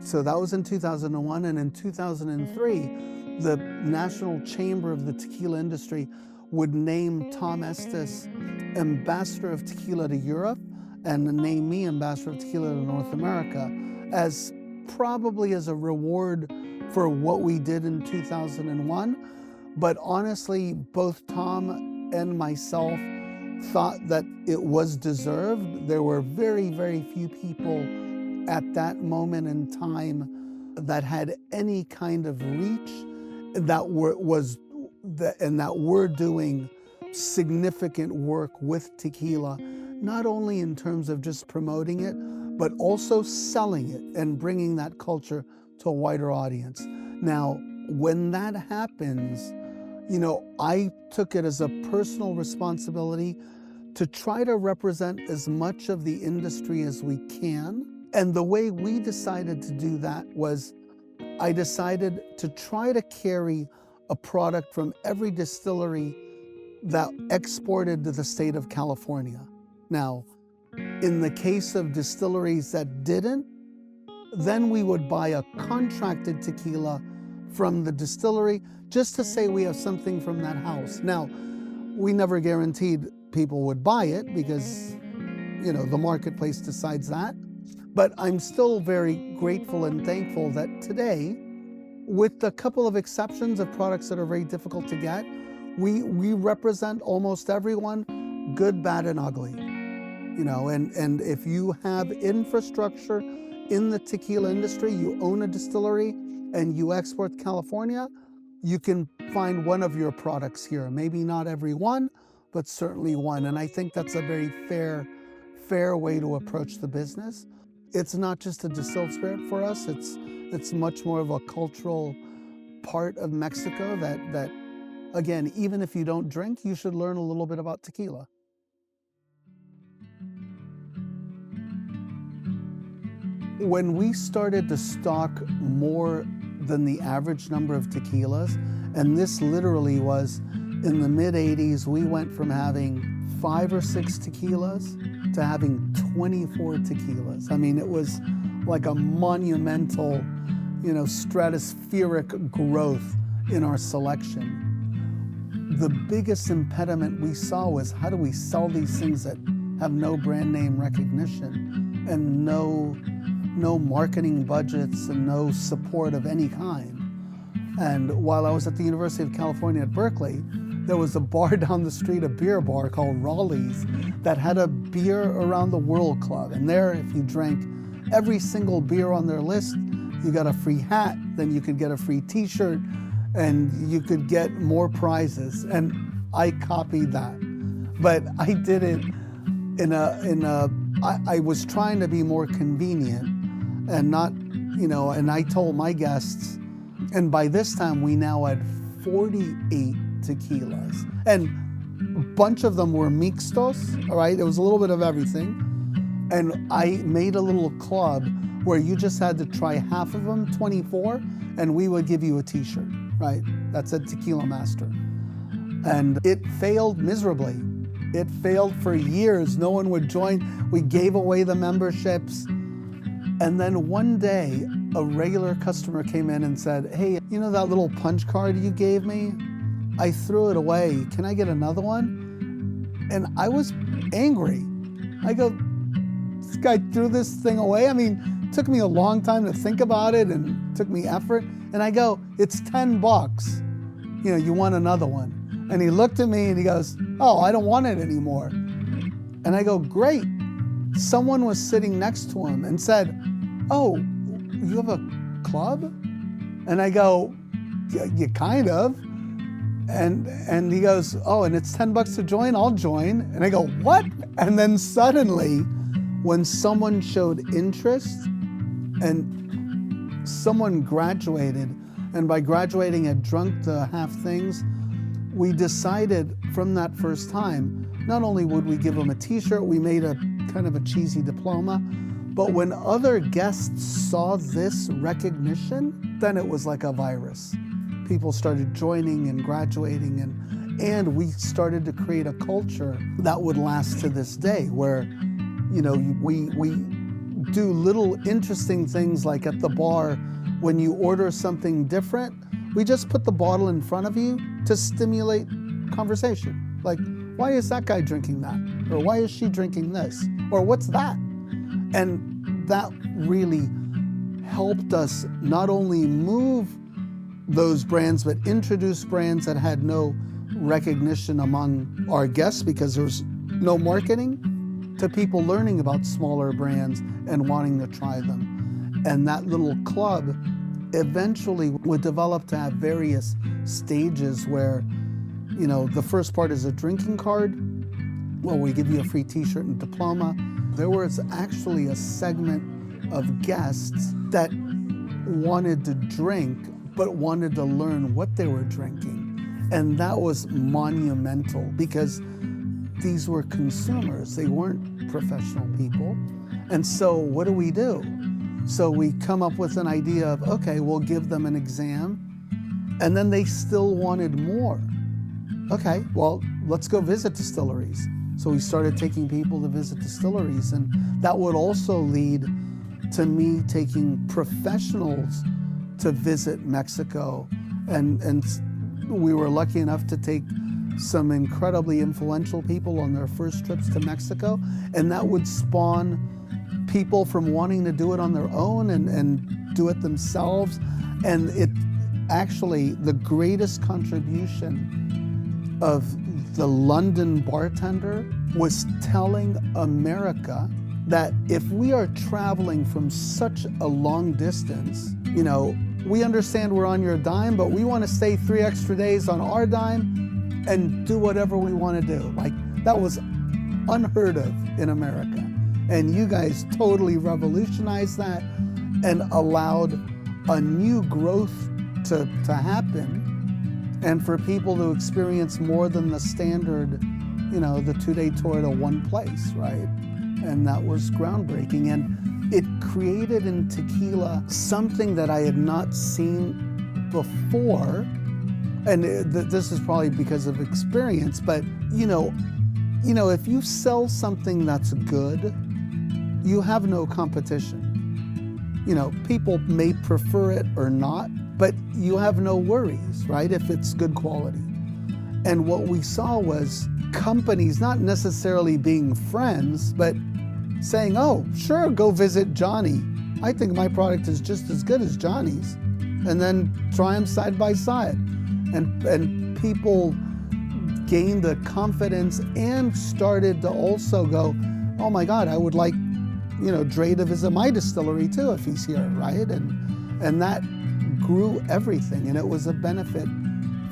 so that was in 2001, and in 2003, the National Chamber of the Tequila Industry would name Tom Estes Ambassador of Tequila to Europe and name me Ambassador of Tequila to North America as probably as a reward for what we did in 2001. But honestly, both Tom and myself thought that it was deserved. There were very, very few people at that moment in time that had any kind of reach that were doing significant work with tequila, not only in terms of just promoting it, but also selling it and bringing that culture to a wider audience. Now, when that happens, you know, I took it as a personal responsibility to try to represent as much of the industry as we can. And the way we decided to do that was I decided to try to carry a product from every distillery that exported to the state of California. Now, in the case of distilleries that didn't, then we would buy a contracted tequila from the distillery just to say we have something from that house. Now, we never guaranteed people would buy it because, you know, the marketplace decides that. But I'm still very grateful and thankful that today, with a couple of exceptions of products that are very difficult to get, we represent almost everyone, good, bad, and ugly. You know, and if you have infrastructure in the tequila industry, you own a distillery and you export to California, you can find one of your products here. Maybe not every one, but certainly one. And I think that's a very fair way to approach the business. it's not just a distilled spirit for us. It's much more of a cultural part of Mexico that again, even if you don't drink, you should learn a little bit about tequila. When we started to stock more than the average number of tequilas, and this literally was in the mid-'80s, we went from having 5 or 6 tequilas to having 24 tequilas. I mean, it was like a monumental, stratospheric growth in our selection. The biggest impediment we saw was, how do we sell these things that have no brand name recognition and no marketing budgets and no support of any kind? And while I was at the University of California at Berkeley, there was a bar down the street, a beer bar called Raleigh's, that had a beer around the world club. And there, if you drank every single beer on their list, you got a free hat, then you could get a free t-shirt, and you could get more prizes. And I copied that. But I did it I was trying to be more convenient and not, and I told my guests, and by this time we now had 48 tequilas. And a bunch of them were mixtos, all right? It was a little bit of everything. And I made a little club where you just had to try half of them, 24, and we would give you a t-shirt, right? That said Tequila Master. And it failed miserably. It failed for years. No one would join. We gave away the memberships. And then one day, a regular customer came in and said, hey, you know that little punch card you gave me? I threw it away. Can I get another one? And I was angry. I go, this guy threw this thing away. I mean, it took me a long time to think about it and took me effort. And I go, it's $10. You want another one. And he looked at me and he goes, oh, I don't want it anymore. And I go, great. Someone was sitting next to him and said, oh, you have a club? And I go, yeah, kind of. And he goes, oh, and it's $10 to join? I'll join. And I go, what? And then suddenly, when someone showed interest and someone graduated, and by graduating had drunk the half things, we decided from that first time, not only would we give them a t-shirt, we made a kind of a cheesy diploma, but when other guests saw this recognition, then it was like a virus. People started joining and graduating, and we started to create a culture that would last to this day, where, we do little interesting things, like at the bar, when you order something different, we just put the bottle in front of you to stimulate conversation. Like, why is that guy drinking that? Or why is she drinking this? Or what's that? And that really helped us not only move those brands, but introduce brands that had no recognition among our guests because there was no marketing, to people learning about smaller brands and wanting to try them. And that little club eventually would develop to have various stages where, the first part is a drinking card. Well, we give you a free t-shirt and diploma. There was actually a segment of guests that wanted to drink, but wanted to learn what they were drinking. And that was monumental because these were consumers. They weren't professional people. And so what do? So we come up with an idea of, okay, we'll give them an exam. And then they still wanted more. Okay, well, let's go visit distilleries. So we started taking people to visit distilleries, and that would also lead to me taking professionals to visit Mexico. And we were lucky enough to take some incredibly influential people on their first trips to Mexico, and that would spawn people from wanting to do it on their own and do it themselves. And it actually, the greatest contribution of the London bartender was telling America that if we are traveling from such a long distance, we understand we're on your dime, but we want to stay 3 extra days on our dime and do whatever we want to do. Like, that was unheard of in America. And you guys totally revolutionized that and allowed a new growth to happen, and for people to experience more than the standard, you know, the 2-day tour to one place, right? And that was groundbreaking. And it created in tequila something that I had not seen before. And this is probably because of experience, but you know, if you sell something that's good, you have no competition. You know, people may prefer it or not, but you have no worries, right, if it's good quality. And what we saw was companies not necessarily being friends, but saying, oh, sure, go visit Johnny. I think my product is just as good as Johnny's. And then try them side by side. And people gained the confidence and started to also go, oh my God, I would like, you know, Dre to visit my distillery too if he's here, right? And that grew everything, and it was a benefit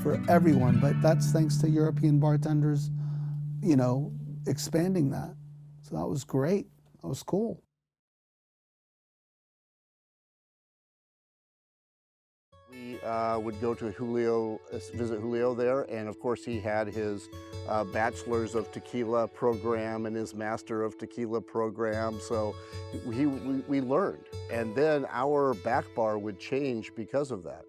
for everyone. But that's thanks to European bartenders, you know, expanding that. So that was great. That was cool. We would go to Julio, visit Julio there, and of course he had his Bachelor's of Tequila program and his Master of Tequila program, so we learned. And then our back bar would change because of that.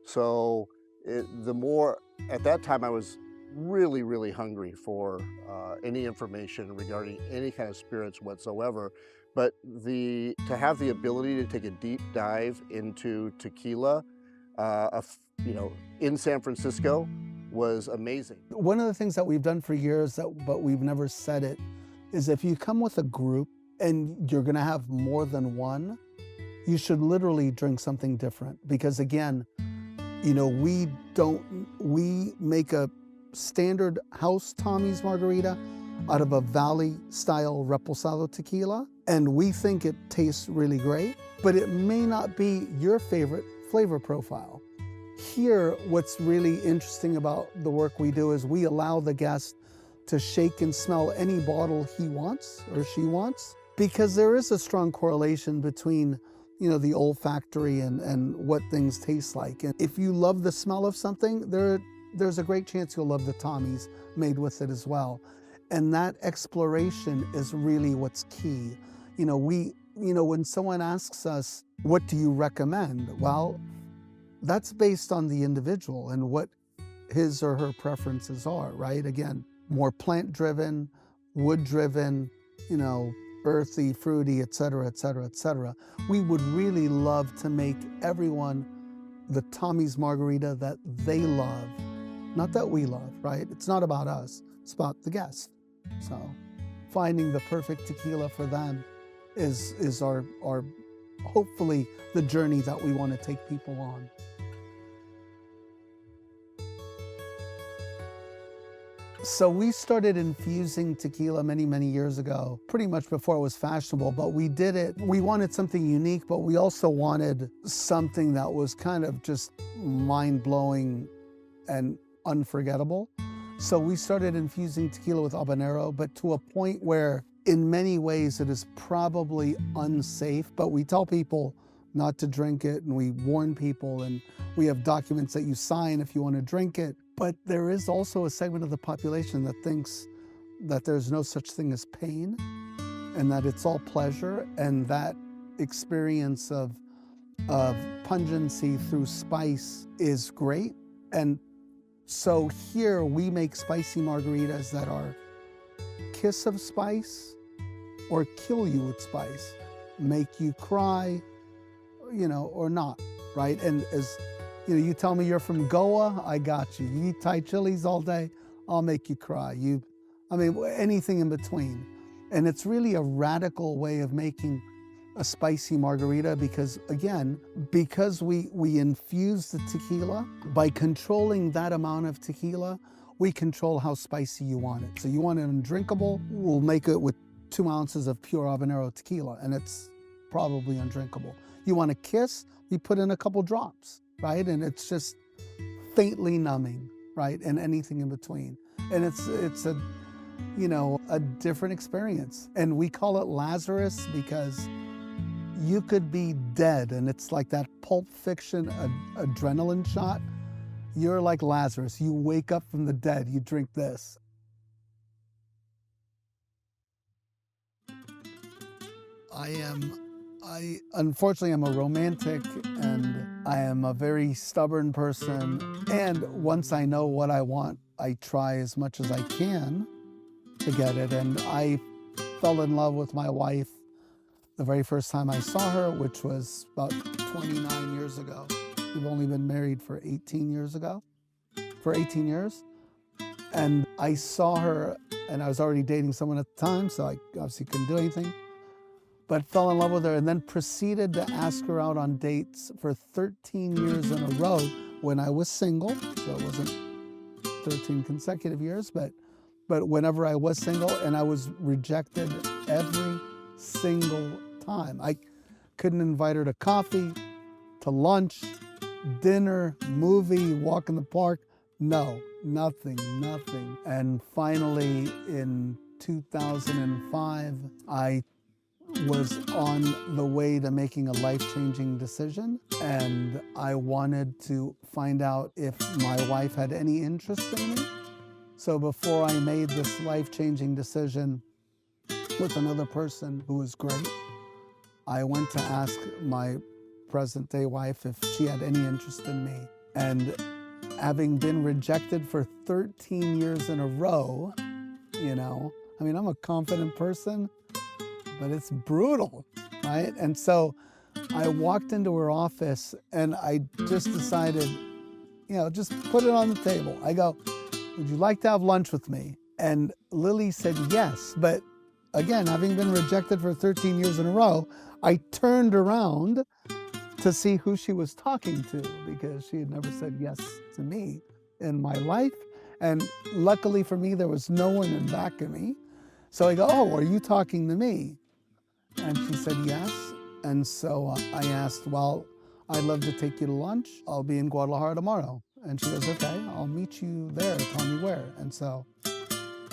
So at that time I was really, really hungry for any information regarding any kind of spirits whatsoever. But to have the ability to take a deep dive into tequila, you know, in San Francisco was amazing. One of the things that we've done for years, but we've never said it, is if you come with a group and you're gonna have more than one, you should literally drink something different. Because again, you know, we make a standard house Tommy's margarita out of a Valley style reposado tequila, and we think it tastes really great, but it may not be your favorite flavor profile. Here, what's really interesting about the work we do is we allow the guest to shake and smell any bottle he wants or she wants, because there is a strong correlation between, you know, the olfactory and what things taste like. And if you love the smell of something, there's a great chance you'll love the Tommy's made with it as well. And that exploration is really what's key. You know, when someone asks us, what do you recommend? Well, that's based on the individual and what his or her preferences are, right? Again, more plant-driven, wood-driven, you know, earthy, fruity, et cetera, et cetera, et cetera. We would really love to make everyone the Tommy's margarita that they love, not that we love, right? It's not about us, it's about the guest. So finding the perfect tequila for them is our hopefully the journey that we want to take people on. So we started infusing tequila many, many years ago, pretty much before it was fashionable, but we did it. We wanted something unique, but we also wanted something that was kind of just mind-blowing and unforgettable. So we started infusing tequila with habanero, but to a point where in many ways it is probably unsafe, but we tell people not to drink it, and we warn people, and we have documents that you sign if you want to drink it. But there is also a segment of the population that thinks that there's no such thing as pain and that it's all pleasure, and that experience of pungency through spice is great. And so here we make spicy margaritas that are kiss of spice or kill you with spice, make you cry, you know, or not, right? And as you know, you tell me you're from Goa, I got you. You eat Thai chilies all day, I'll make you cry. I mean, anything in between. And it's really a radical way of making a spicy margarita because, again, because we infuse the tequila, by controlling that amount of tequila, we control how spicy you want it. So you want it undrinkable, we'll make it with 2 ounces of pure habanero tequila, and it's probably undrinkable. You want a kiss, we put in a couple drops, right? And it's just faintly numbing, right? And anything in between. And a different experience. And we call it Lazarus because you could be dead, and it's like that Pulp Fiction adrenaline shot. You're like Lazarus. You wake up from the dead, you drink this. I unfortunately am a romantic, and I am a very stubborn person. And once I know what I want, I try as much as I can to get it. And I fell in love with my wife the very first time I saw her, which was about 29 years ago. We've only been married for 18 years. And I saw her, and I was already dating someone at the time, so I obviously couldn't do anything, but fell in love with her and then proceeded to ask her out on dates for 13 years in a row when I was single. So it wasn't 13 consecutive years, but whenever I was single, and I was rejected every single time. I couldn't invite her to coffee, to lunch, dinner, movie, walk in the park. No, nothing. And finally in 2005, I was on the way to making a life-changing decision, and I wanted to find out if my wife had any interest in me. So before I made this life-changing decision with another person who was great, I went to ask my present-day wife if she had any interest in me. And having been rejected for 13 years in a row, I'm a confident person, but it's brutal, right? And so I walked into her office and I just decided, just put it on the table. I go, would you like to have lunch with me? And Lily said yes, but again, having been rejected for 13 years in a row, I turned around to see who she was talking to because she had never said yes to me in my life. And luckily for me, there was no one in back of me. So I go, oh, are you talking to me? And she said yes. And so I asked, well, I'd love to take you to lunch. I'll be in Guadalajara tomorrow. And she goes, okay, I'll meet you there. Tell me where. And so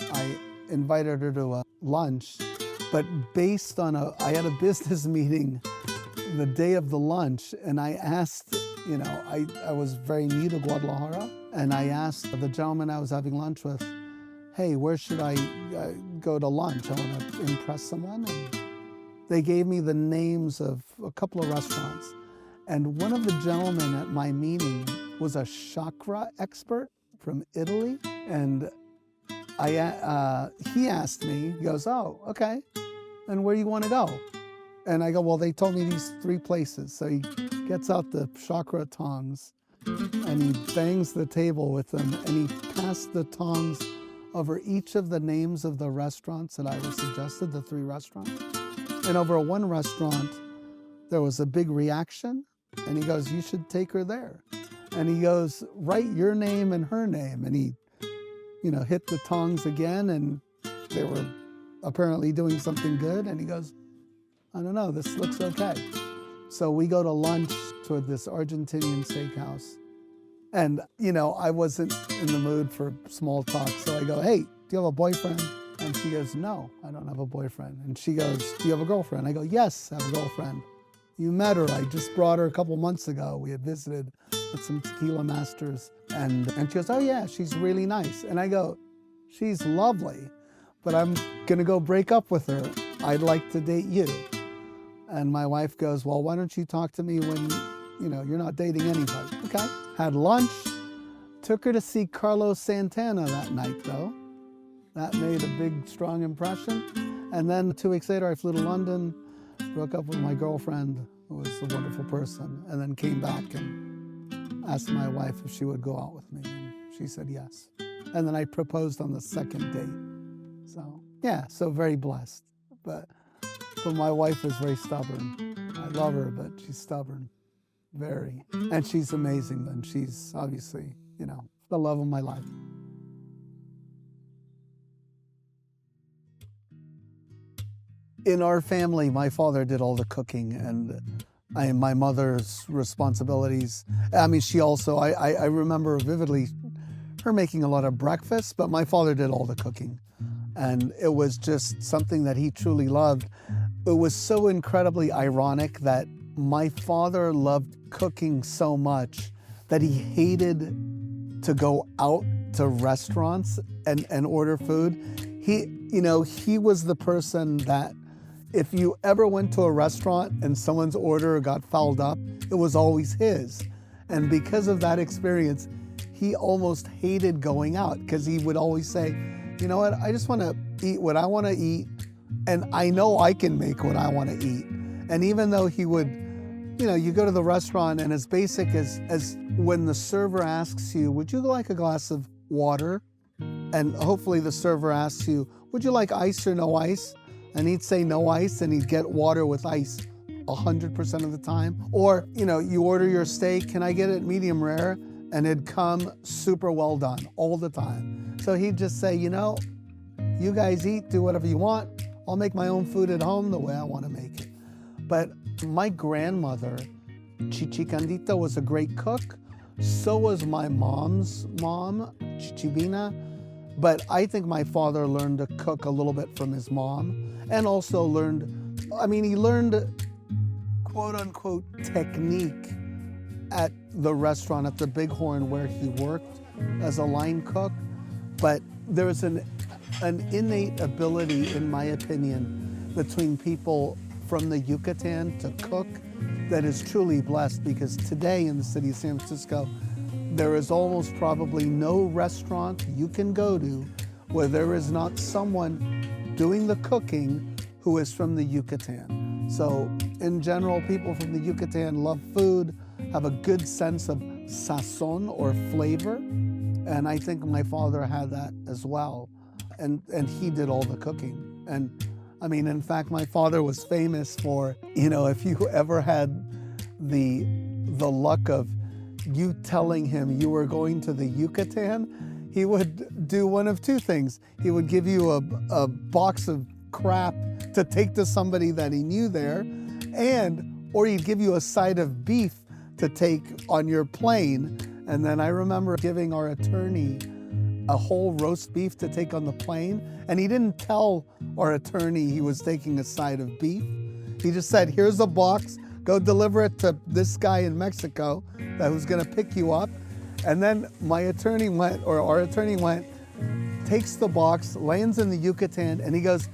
I invited her to a lunch, but based on I had a business meeting the day of the lunch, and I asked, I was very new to Guadalajara, and I asked the gentleman I was having lunch with, hey, where should I go to lunch? I want to impress someone. And they gave me the names of a couple of restaurants. And one of the gentlemen at my meeting was a chakra expert from Italy. And he asked me, he goes, oh, okay, and where do you want to go? And I go, well, they told me these 3 places. So he gets out the chakra tongs and he bangs the table with them, and he passed the tongs over each of the names of the restaurants that I was suggested, the 3 restaurants. And over one restaurant, there was a big reaction, and he goes, you should take her there. And he goes, write your name and her name. And he, hit the tongs again, and they were apparently doing something good. And he goes, I don't know, this looks okay. So we go to lunch to this Argentinian steakhouse. And, I wasn't in the mood for small talk. So I go, hey, do you have a boyfriend? And she goes, no, I don't have a boyfriend. And she goes, do you have a girlfriend? I go, yes, I have a girlfriend. You met her. I just brought her a couple months ago. We had visited with some tequila masters. And she goes, oh yeah, she's really nice. And I go, she's lovely, but I'm gonna go break up with her. I'd like to date you. And my wife goes, well, why don't you talk to me when, you're not dating anybody? Okay. Had lunch, took her to see Carlos Santana that night though. That made a big, strong impression. And then 2 weeks later, I flew to London, broke up with my girlfriend, who was a wonderful person, and then came back and asked my wife if she would go out with me. And she said yes. And then I proposed on the 2nd date. So, yeah, so very blessed. But my wife is very stubborn. I love her, but she's stubborn, very. And she's amazing, and she's obviously, the love of my life. In our family, my father did all the cooking, and my mother's responsibilities. I mean, she also, I remember vividly her making a lot of breakfast, but my father did all the cooking. And it was just something that he truly loved. It was so incredibly ironic that my father loved cooking so much that he hated to go out to restaurants and order food. He was the person that if you ever went to a restaurant and someone's order got fouled up, it was always his. And because of that experience, he almost hated going out because he would always say, you know what, I just want to eat what I want to eat, and I know I can make what I want to eat. And even though he would, you go to the restaurant and as basic as when the server asks you, would you like a glass of water? And hopefully the server asks you, would you like ice or no ice? And he'd say no ice, and he'd get water with ice 100% of the time. Or, you order your steak, can I get it medium rare? And it'd come super well done all the time. So he'd just say, you guys eat, do whatever you want. I'll make my own food at home the way I want to make it. But my grandmother, Chichicandita, was a great cook. So was my mom's mom, Chichibina. But I think my father learned to cook a little bit from his mom, and also he learned quote unquote technique at the restaurant at the Bighorn where he worked as a line cook. But there's an innate ability, in my opinion, between people from the Yucatan to cook that is truly blessed, because today in the city of San Francisco, there is almost probably no restaurant you can go to where there is not someone doing the cooking who is from the Yucatan. So in general, people from the Yucatan love food, have a good sense of sazon or flavor. And I think my father had that as well. And he did all the cooking. And in fact, my father was famous for, if you ever had the luck of you telling him you were going to the Yucatan, he would do one of two things. He would give you a box of crap to take to somebody that he knew there, or he'd give you a side of beef to take on your plane. And then I remember giving our attorney a whole roast beef to take on the plane, and he didn't tell our attorney he was taking a side of beef. He just said, here's a box, go deliver it to this guy in Mexico who's gonna pick you up. And then our attorney went, takes the box, lands in the Yucatan, and he goes,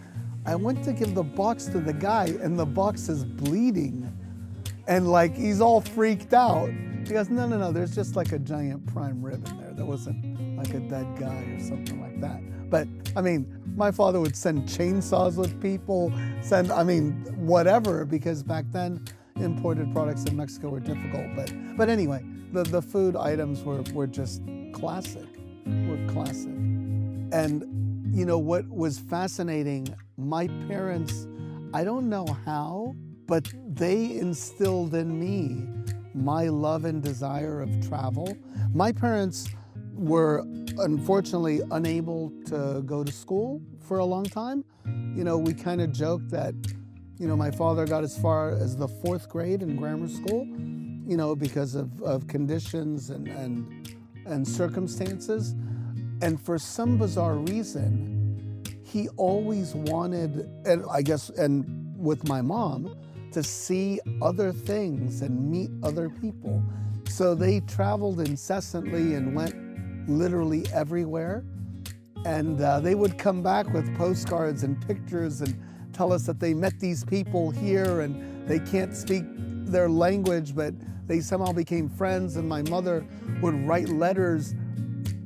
I went to give the box to the guy and the box is bleeding. And he's all freaked out. He goes, no, there's just a giant prime rib in there. There wasn't a dead guy or something like that. But my father would send chainsaws with people, whatever, because back then imported products in Mexico were difficult. But anyway, the food items were just classic. And what was fascinating, my parents, I don't know how, but they instilled in me my love and desire of travel. My parents were unfortunately unable to go to school for a long time. We kind of joked that, my father got as far as the 4th grade in grammar school, because of conditions and circumstances. And for some bizarre reason, he always wanted, and with my mom, to see other things and meet other people. So they traveled incessantly and went literally everywhere. And they would come back with postcards and pictures and tell us that they met these people here and they can't speak their language, but they somehow became friends. And my mother would write letters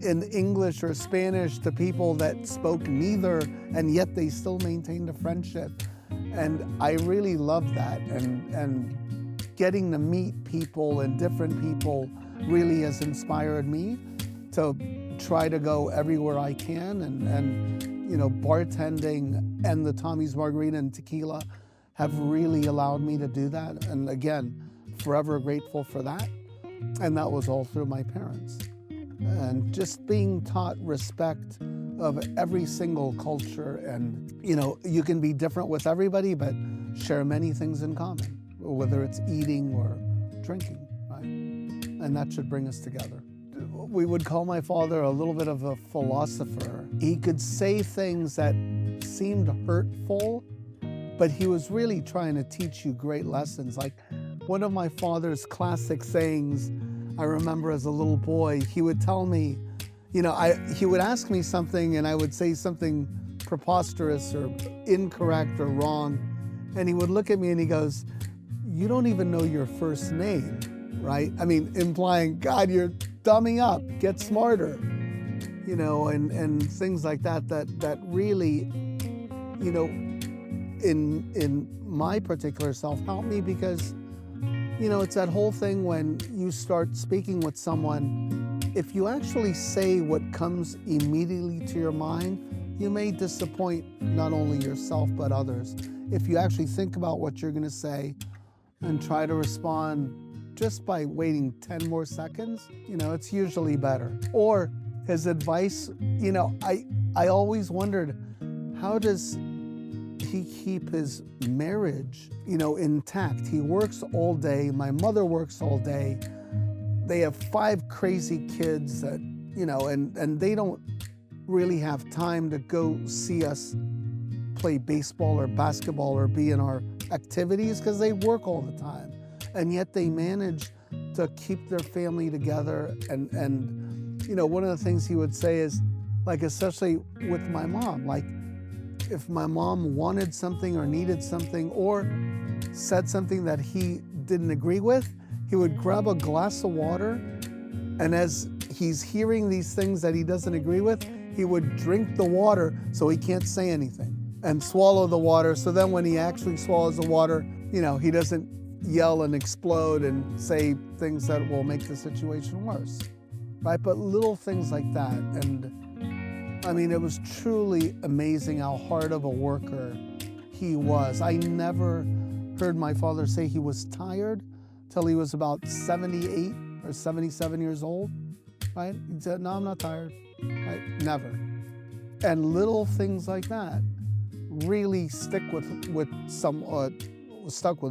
in English or Spanish to people that spoke neither, and yet they still maintained a friendship. And I really loved that. And getting to meet people and different people really has inspired me to try to go everywhere I can. And bartending and the Tommy's Margarita and Tequila have really allowed me to do that. And again, forever grateful for that. And that was all through my parents. And just being taught respect of every single culture. And, you can be different with everybody, but share many things in common, whether it's eating or drinking, right? And that should bring us together. we would call my father a little bit of a philosopher. He could say things that seemed hurtful, but he was really trying to teach you great lessons. Like one of my father's classic sayings, I remember as a little boy, he would tell me, he would ask me something and I would say something preposterous or incorrect or wrong. And he would look at me and he goes, "You don't even know your first name," right? I mean, implying, God, you're dumbing up, get smarter, and things like that really, in my particular self helped me because, it's that whole thing when you start speaking with someone, if you actually say what comes immediately to your mind, you may disappoint not only yourself but others. If you actually think about what you're gonna say and try to respond just by waiting 10 more seconds, it's usually better. Or his advice, I always wondered, how does he keep his marriage, intact? He works all day, my mother works all day. They have 5 crazy kids that, and they don't really have time to go see us play baseball or basketball or be in our activities because they work all the time. And yet they manage to keep their family together. And one of the things he would say is, like, especially with my mom, like if my mom wanted something or needed something or said something that he didn't agree with, he would grab a glass of water, and as he's hearing these things that he doesn't agree with, he would drink the water so he can't say anything and swallow the water. So then when he actually swallows the water, he doesn't yell and explode and say things that will make the situation worse, right? But little things like that. And I mean, it was truly amazing how hard of a worker he was. I never heard my father say he was tired till he was about 78 or 77 years old, right? He said, "No, I'm not tired," right? Never. And little things like that really stuck with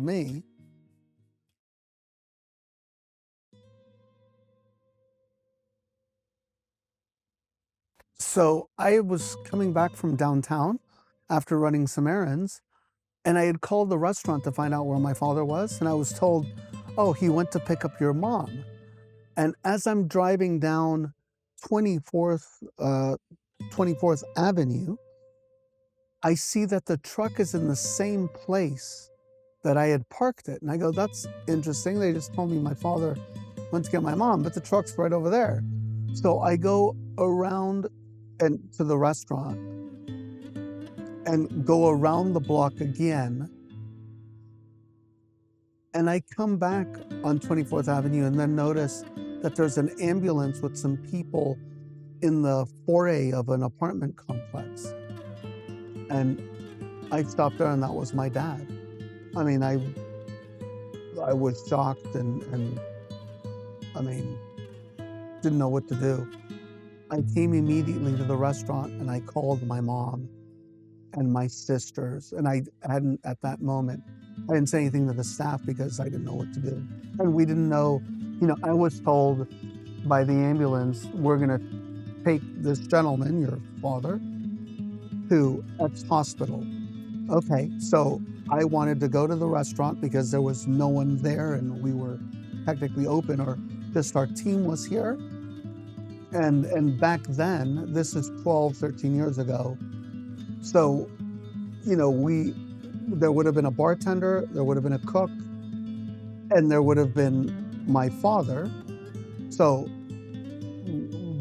me. So I was coming back from downtown after running some errands, and I had called the restaurant to find out where my father was, and I was told, "Oh, he went to pick up your mom." And as I'm driving down 24th Avenue, I see that the truck is in the same place that I had parked it. And I go, "That's interesting. They just told me my father went to get my mom, but the truck's right over there." So I go around and to the restaurant and go around the block again. And I come back on 24th Avenue and then notice that there's an ambulance with some people in the foyer of an apartment complex. And I stopped there and that was my dad. I mean, I was shocked and I mean, didn't know what to do. I came immediately to the restaurant and I called my mom and my sisters. And I hadn't, at that moment, I didn't say anything to the staff because I didn't know what to do. And we didn't know, I was told by the ambulance, "We're gonna take this gentleman, your father, to X hospital." Okay, so I wanted to go to the restaurant because there was no one there and we were technically open, or just our team was here. And back then, this is 12, 13 years ago. So, there would have been a bartender, there would have been a cook, and there would have been my father. So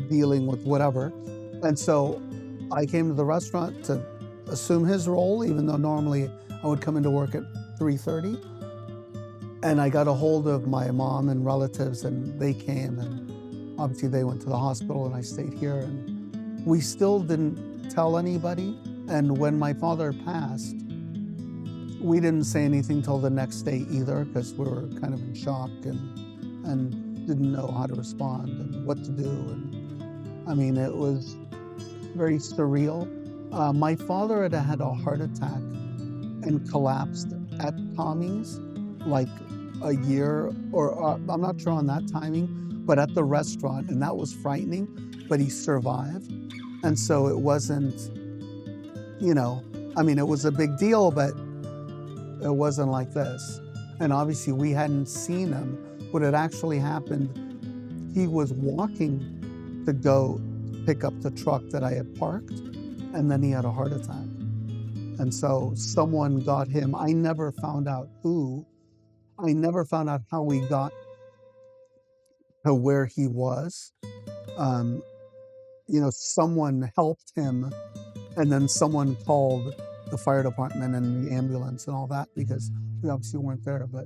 dealing with whatever. And so I came to the restaurant to assume his role, even though normally I would come into work at 3:30. And I got a hold of my mom and relatives and they came, and obviously they went to the hospital and I stayed here, and we still didn't tell anybody. And when my father passed, we didn't say anything till the next day either, because we were kind of in shock and didn't know how to respond and what to do. And I mean, it was very surreal. My father had had a heart attack and collapsed at Tommy's like a year, or I'm not sure on that timing, but at the restaurant, and that was frightening, but he survived. And so it wasn't, you know, I mean, it was a big deal, but it wasn't like this. And obviously we hadn't seen him. What had actually happened, he was walking to go pick up the truck that I had parked, and then he had a heart attack. And so someone got him. I never found out who. I never found out how we got to where he was. You know, someone helped him, and then someone called the fire department and the ambulance and all that, because we obviously weren't there, but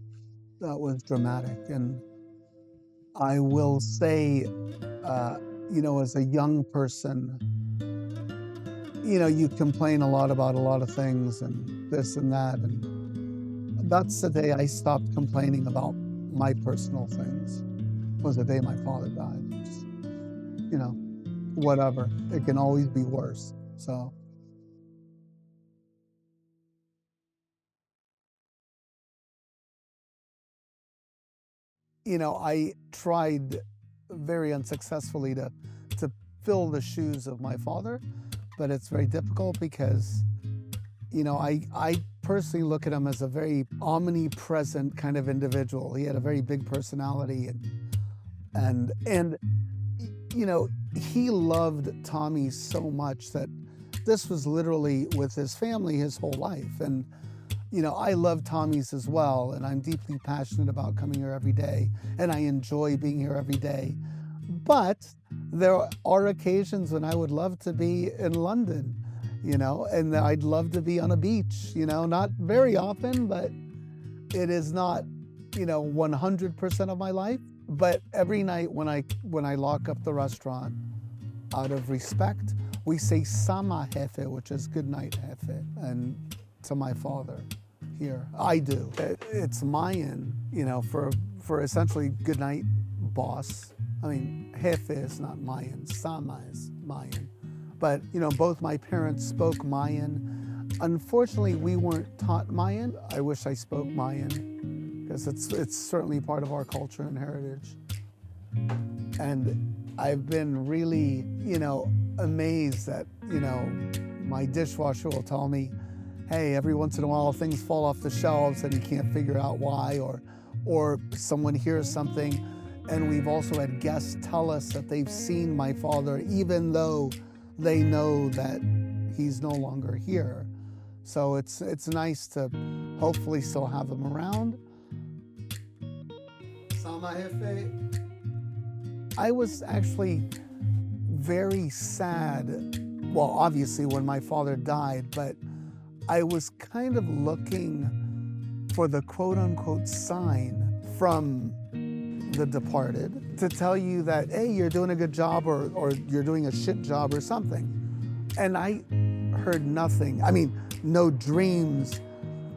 that was dramatic. And I will say, you know, as a young person, you know, you complain a lot about a lot of things and this and that. And that's the day I stopped complaining about my personal things, was the day my father died. Just, you know, whatever. It can always be worse. So. You know, I tried very unsuccessfully to fill the shoes of my father, but it's very difficult because, you know, I personally look at him as a very omnipresent kind of individual. He had a very big personality, and you know, he loved Tommy so much that this was literally with his family his whole life. And you know, I love Tommy's as well, and I'm deeply passionate about coming here every day, and I enjoy being here every day. But there are occasions when I would love to be in London, you know, and I'd love to be on a beach, you know, not very often, but it is not, you know, 100% of my life. But every night when I lock up the restaurant, out of respect, we say Sama Jefe, which is good night, Jefe, and to my father here. I do. It's Mayan, you know, for essentially good night, boss. I mean, Jefe is not Mayan, Sama is Mayan. But, you know, both my parents spoke Mayan. Unfortunately, we weren't taught Mayan. I wish I spoke Mayan, because it's certainly part of our culture and heritage. And I've been really, you know, amazed that, you know, my dishwasher will tell me, hey, every once in a while things fall off the shelves and you can't figure out why, or someone hears something. And we've also had guests tell us that they've seen my father, even though they know that he's no longer here. So it's nice to hopefully still have him around. Sama Jefe. I was actually very sad, well, obviously when my father died, but I was kind of looking for the quote-unquote sign from the departed to tell you that, hey, you're doing a good job, or you're doing a shit job or something. And I heard nothing. I mean, no dreams,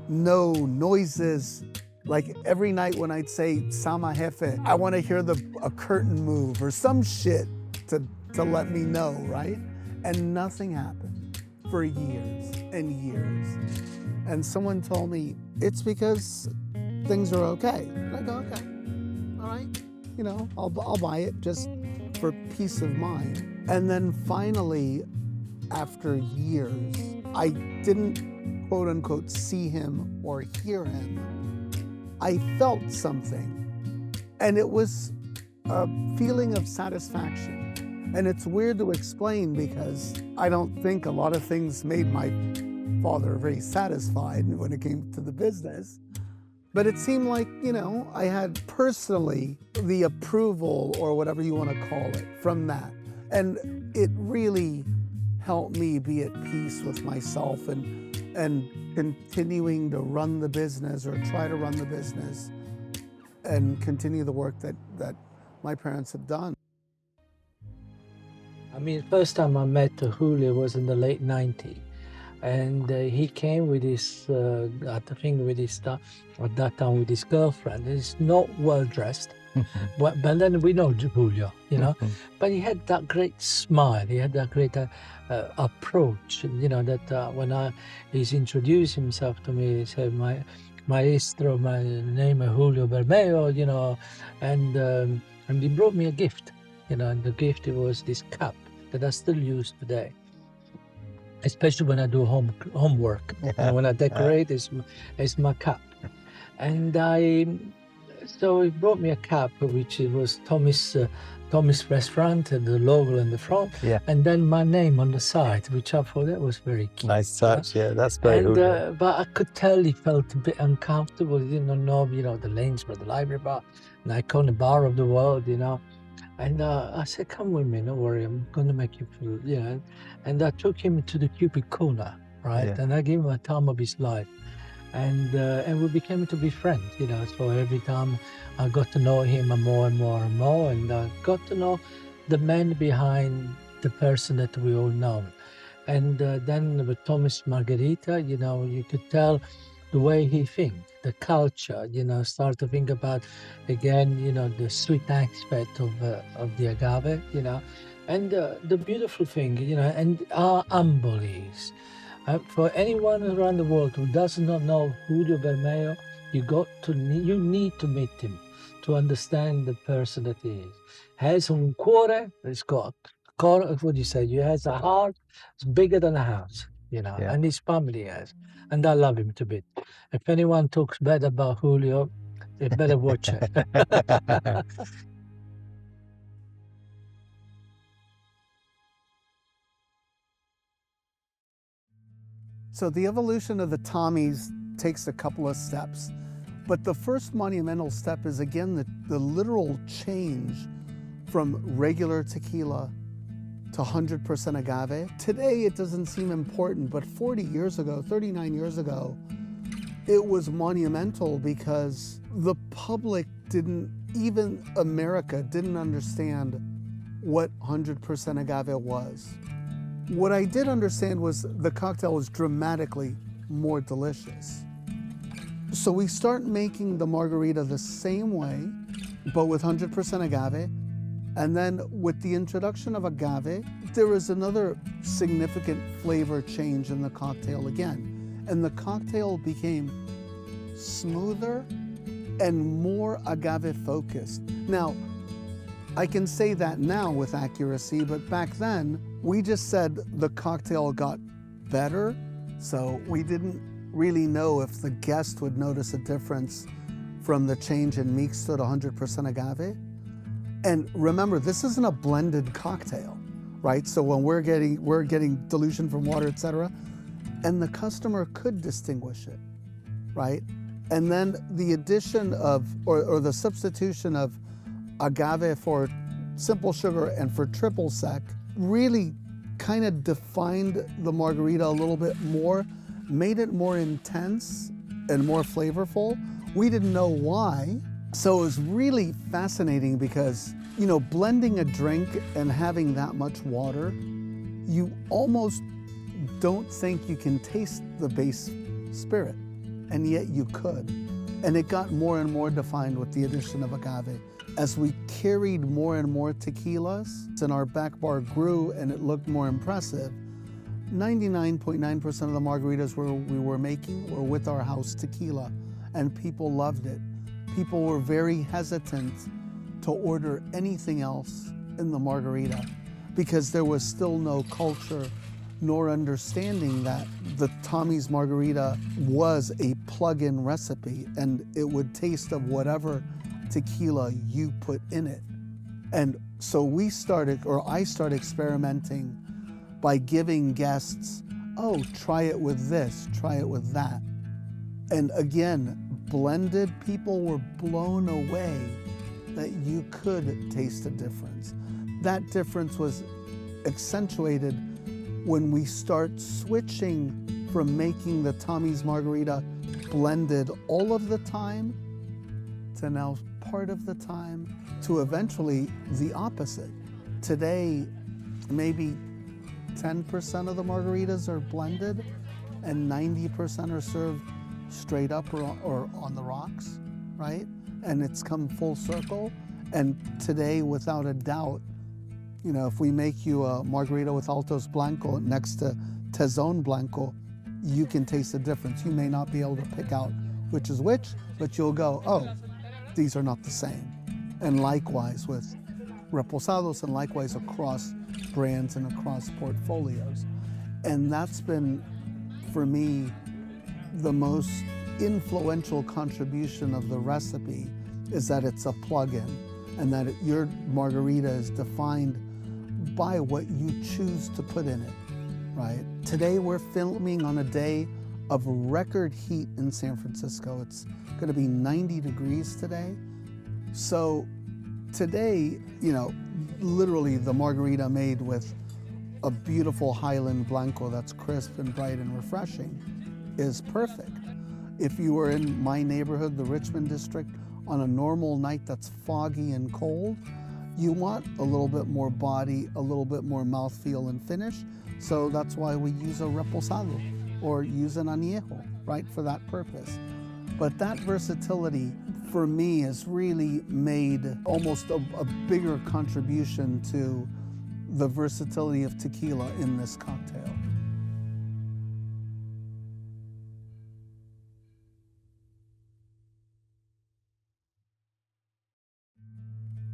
no noises. Like every night when I'd say Sama Jefe, I want to hear a curtain move or some shit to let me know, right? And nothing happened for years and years. And someone told me, it's because things are okay. And I go, okay, all right, you know, I'll buy it just for peace of mind. And then finally, after years, I didn't quote unquote see him or hear him. I felt something, and it was a feeling of satisfaction. And it's weird to explain because I don't think a lot of things made my father very satisfied when it came to the business. But it seemed like, you know, I had personally the approval, or whatever you want to call it, from that. And it really helped me be at peace with myself and continuing to run the business, or try to run the business, and continue the work that my parents have done. I mean, first time I met Julio was in the late 90s. And he came with his, I think with his, at that time with his girlfriend. He's not well dressed, but then we know Julio, you know. But he had that great smile. He had that great approach, you know. That when he's introduced himself to me, he said, "Maestro, my name is Julio Bermejo," you know, and And he brought me a gift, and the gift was this cup that I still use today, especially when I do homework. When I decorate, it's my cup. And so he brought me a cup, which was Tommy's restaurant, and the logo in the front, Yeah. and then my name on the side, which I thought that was very cute. Nice touch, yeah, that's very Julio. But I could tell he felt a bit uncomfortable. He didn't know, the lanes for the library bar, an iconic bar of the world, And I said, come with me, don't worry, I'm going to make you feel, And I took him to the Cupid Corner, right? Yeah. And I gave him a time of his life. And we became to be friends, So every time I got to know him more and more and more, and I got to know the man behind the person that we all know. And then with Thomas Margarita, you could tell the way he thinks, the culture, start to think about, again, the sweet aspect of the agave, and the beautiful thing, and how humble he is. For anyone around the world who does not know Julio Bermejo, you need to meet him to understand the person that he is. Has un cuore, it's got, what do you say? He has a heart, it's bigger than a house, Yeah. and his family has. And I love him to bit. If anyone talks bad about Julio, they better watch it. So the evolution of the Tommies takes a couple of steps, but the first monumental step is again the literal change from regular tequila to 100% agave. Today it doesn't seem important, but 40 years ago, 39 years ago, it was monumental because the public even America didn't understand what 100% agave was. What I did understand was the cocktail was dramatically more delicious. So we start making the margarita the same way, but with 100% agave. And then with the introduction of agave, there was another significant flavor change in the cocktail again. And the cocktail became smoother and more agave focused. Now, I can say that now with accuracy, but back then, we just said the cocktail got better, so we didn't really know if the guest would notice a difference from the change in mixto to 100% agave. And remember, this isn't a blended cocktail, right? So when we're getting dilution from water, etc., and the customer could distinguish it, right? And then the addition of, or the substitution of agave for simple sugar and for triple sec really kind of defined the margarita a little bit more, made it more intense and more flavorful. We didn't know why. So it was really fascinating because, blending a drink and having that much water, you almost don't think you can taste the base spirit, and yet you could. And it got more and more defined with the addition of agave. As we carried more and more tequilas and our back bar grew and it looked more impressive, 99.9% of the margaritas we were making were with our house tequila, and people loved it. People were very hesitant to order anything else in the margarita because there was still no culture nor understanding that the Tommy's Margarita was a plug-in recipe and it would taste of whatever tequila you put in it. And so I started experimenting by giving guests, try it with this, try it with that. And again, blended, people were blown away that you could taste a difference. That difference was accentuated when we start switching from making the Tommy's Margarita blended all of the time to now part of the time to eventually the opposite. Today, maybe 10% of the margaritas are blended and 90% are served straight up or on the rocks, right? And it's come full circle. And today, without a doubt, if we make you a margarita with Altos Blanco next to Tezon Blanco, you can taste the difference. You may not be able to pick out which is which, but you'll go, these are not the same. and likewise with reposados, and likewise across brands and across portfolios. And that's been, for me, the most influential contribution of the recipe, is that it's a plug-in, and that your margarita is defined by what you choose to put in it, right? Today we're filming on a day of record heat in San Francisco. It's gonna be 90 degrees today. So today, you know, literally the margarita made with a beautiful Highland Blanco that's crisp and bright and refreshing is perfect. If you were in my neighborhood, the Richmond district, on a normal night that's foggy and cold, you want a little bit more body, a little bit more mouthfeel and finish. So that's why we use a reposado or use an añejo, right, for that purpose. But that versatility, for me, has really made almost a bigger contribution to the versatility of tequila in this cocktail.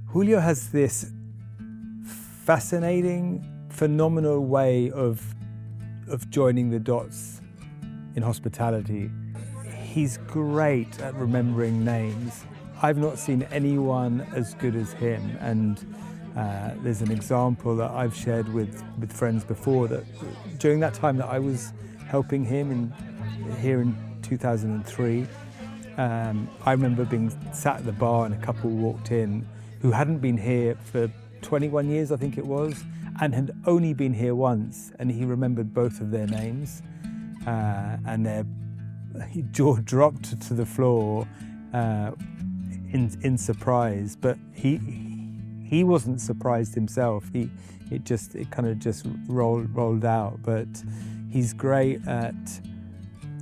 Julio has this fascinating, phenomenal way of joining the dots in hospitality. He's great at remembering names. I've not seen anyone as good as him, and there's an example that I've shared with friends before, that during that time that I was helping him here in 2003, I remember being sat at the bar and a couple walked in who hadn't been here for 21 years, I think it was, and had only been here once, and he remembered both of their names, and their jaw dropped to the floor in surprise. But he wasn't surprised himself. It kind of just rolled out. But he's great at.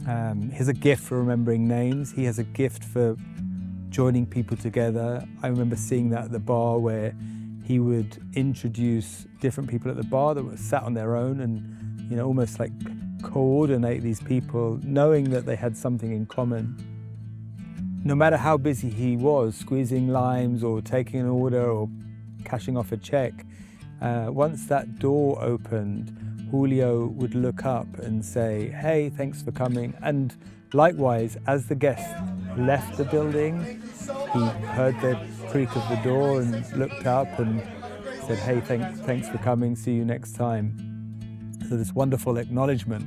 He has a gift for remembering names. He has a gift for joining people together. I remember seeing that at the bar, where he would introduce different people at the bar that were sat on their own, and, you know, almost like coordinate these people, knowing that they had something in common. No matter how busy he was, squeezing limes or taking an order or cashing off a check, once that door opened, Julio would look up and say, "Hey, thanks for coming." And likewise, as the guests left the building, he heard the creak of the door and looked up and said, "Hey, thanks for coming, see you next time." So this wonderful acknowledgement.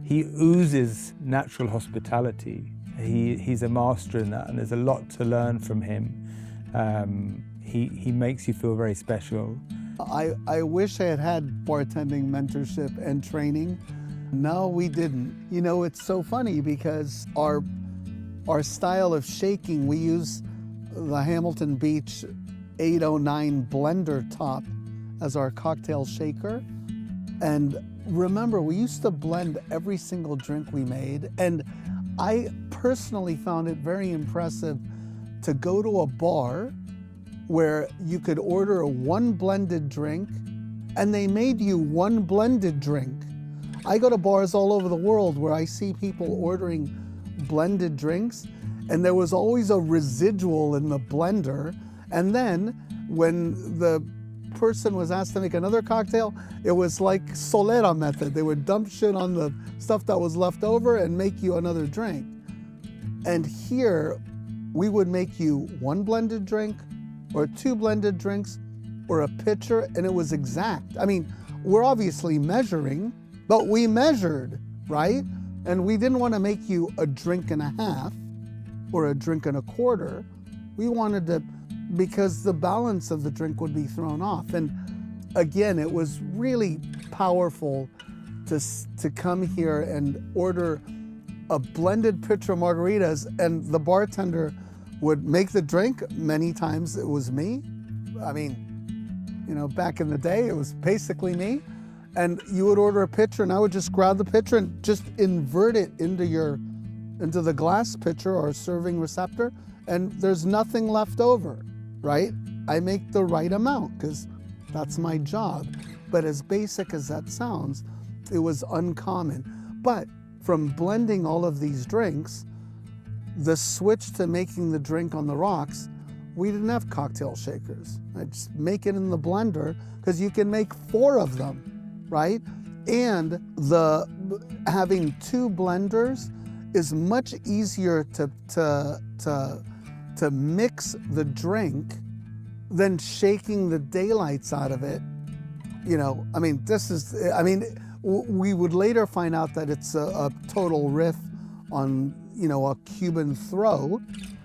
He oozes natural hospitality. He's a master in that, and there's a lot to learn from him. He makes you feel very special. I wish I had had bartending mentorship and training. No, we didn't. You know, it's so funny because our style of shaking, we use the Hamilton Beach 809 blender top as our cocktail shaker. And remember, we used to blend every single drink we made. And I personally found it very impressive to go to a bar where you could order a one blended drink and they made you one blended drink. I go to bars all over the world where I see people ordering blended drinks, and there was always a residual in the blender. And then when the person was asked to make another cocktail, it was like Solera method. They would dump shit on the stuff that was left over and make you another drink. And here, we would make you one blended drink, or two blended drinks, or a pitcher, and it was exact. I mean, we're obviously measuring, but we measured, right? And we didn't want to make you a drink and a half or a drink and a quarter. We wanted to, because the balance of the drink would be thrown off. And again, it was really powerful to come here and order a blended pitcher of margaritas, and the bartender would make the drink. Many times it was me. I mean, you know, back in the day, it was basically me. And you would order a pitcher, and I would just grab the pitcher and just invert it into the glass pitcher or serving receptor, and there's nothing left over, right? I make the right amount because that's my job. But as basic as that sounds, it was uncommon. But from blending all of these drinks, the switch to making the drink on the rocks we didn't have cocktail shakers. I just make it in the blender because you can make 4 of them, right? And having 2 blenders is much easier to mix the drink than shaking the daylights out of it. You know, I mean, we would later find out that it's a total riff on, you know, a Cuban throw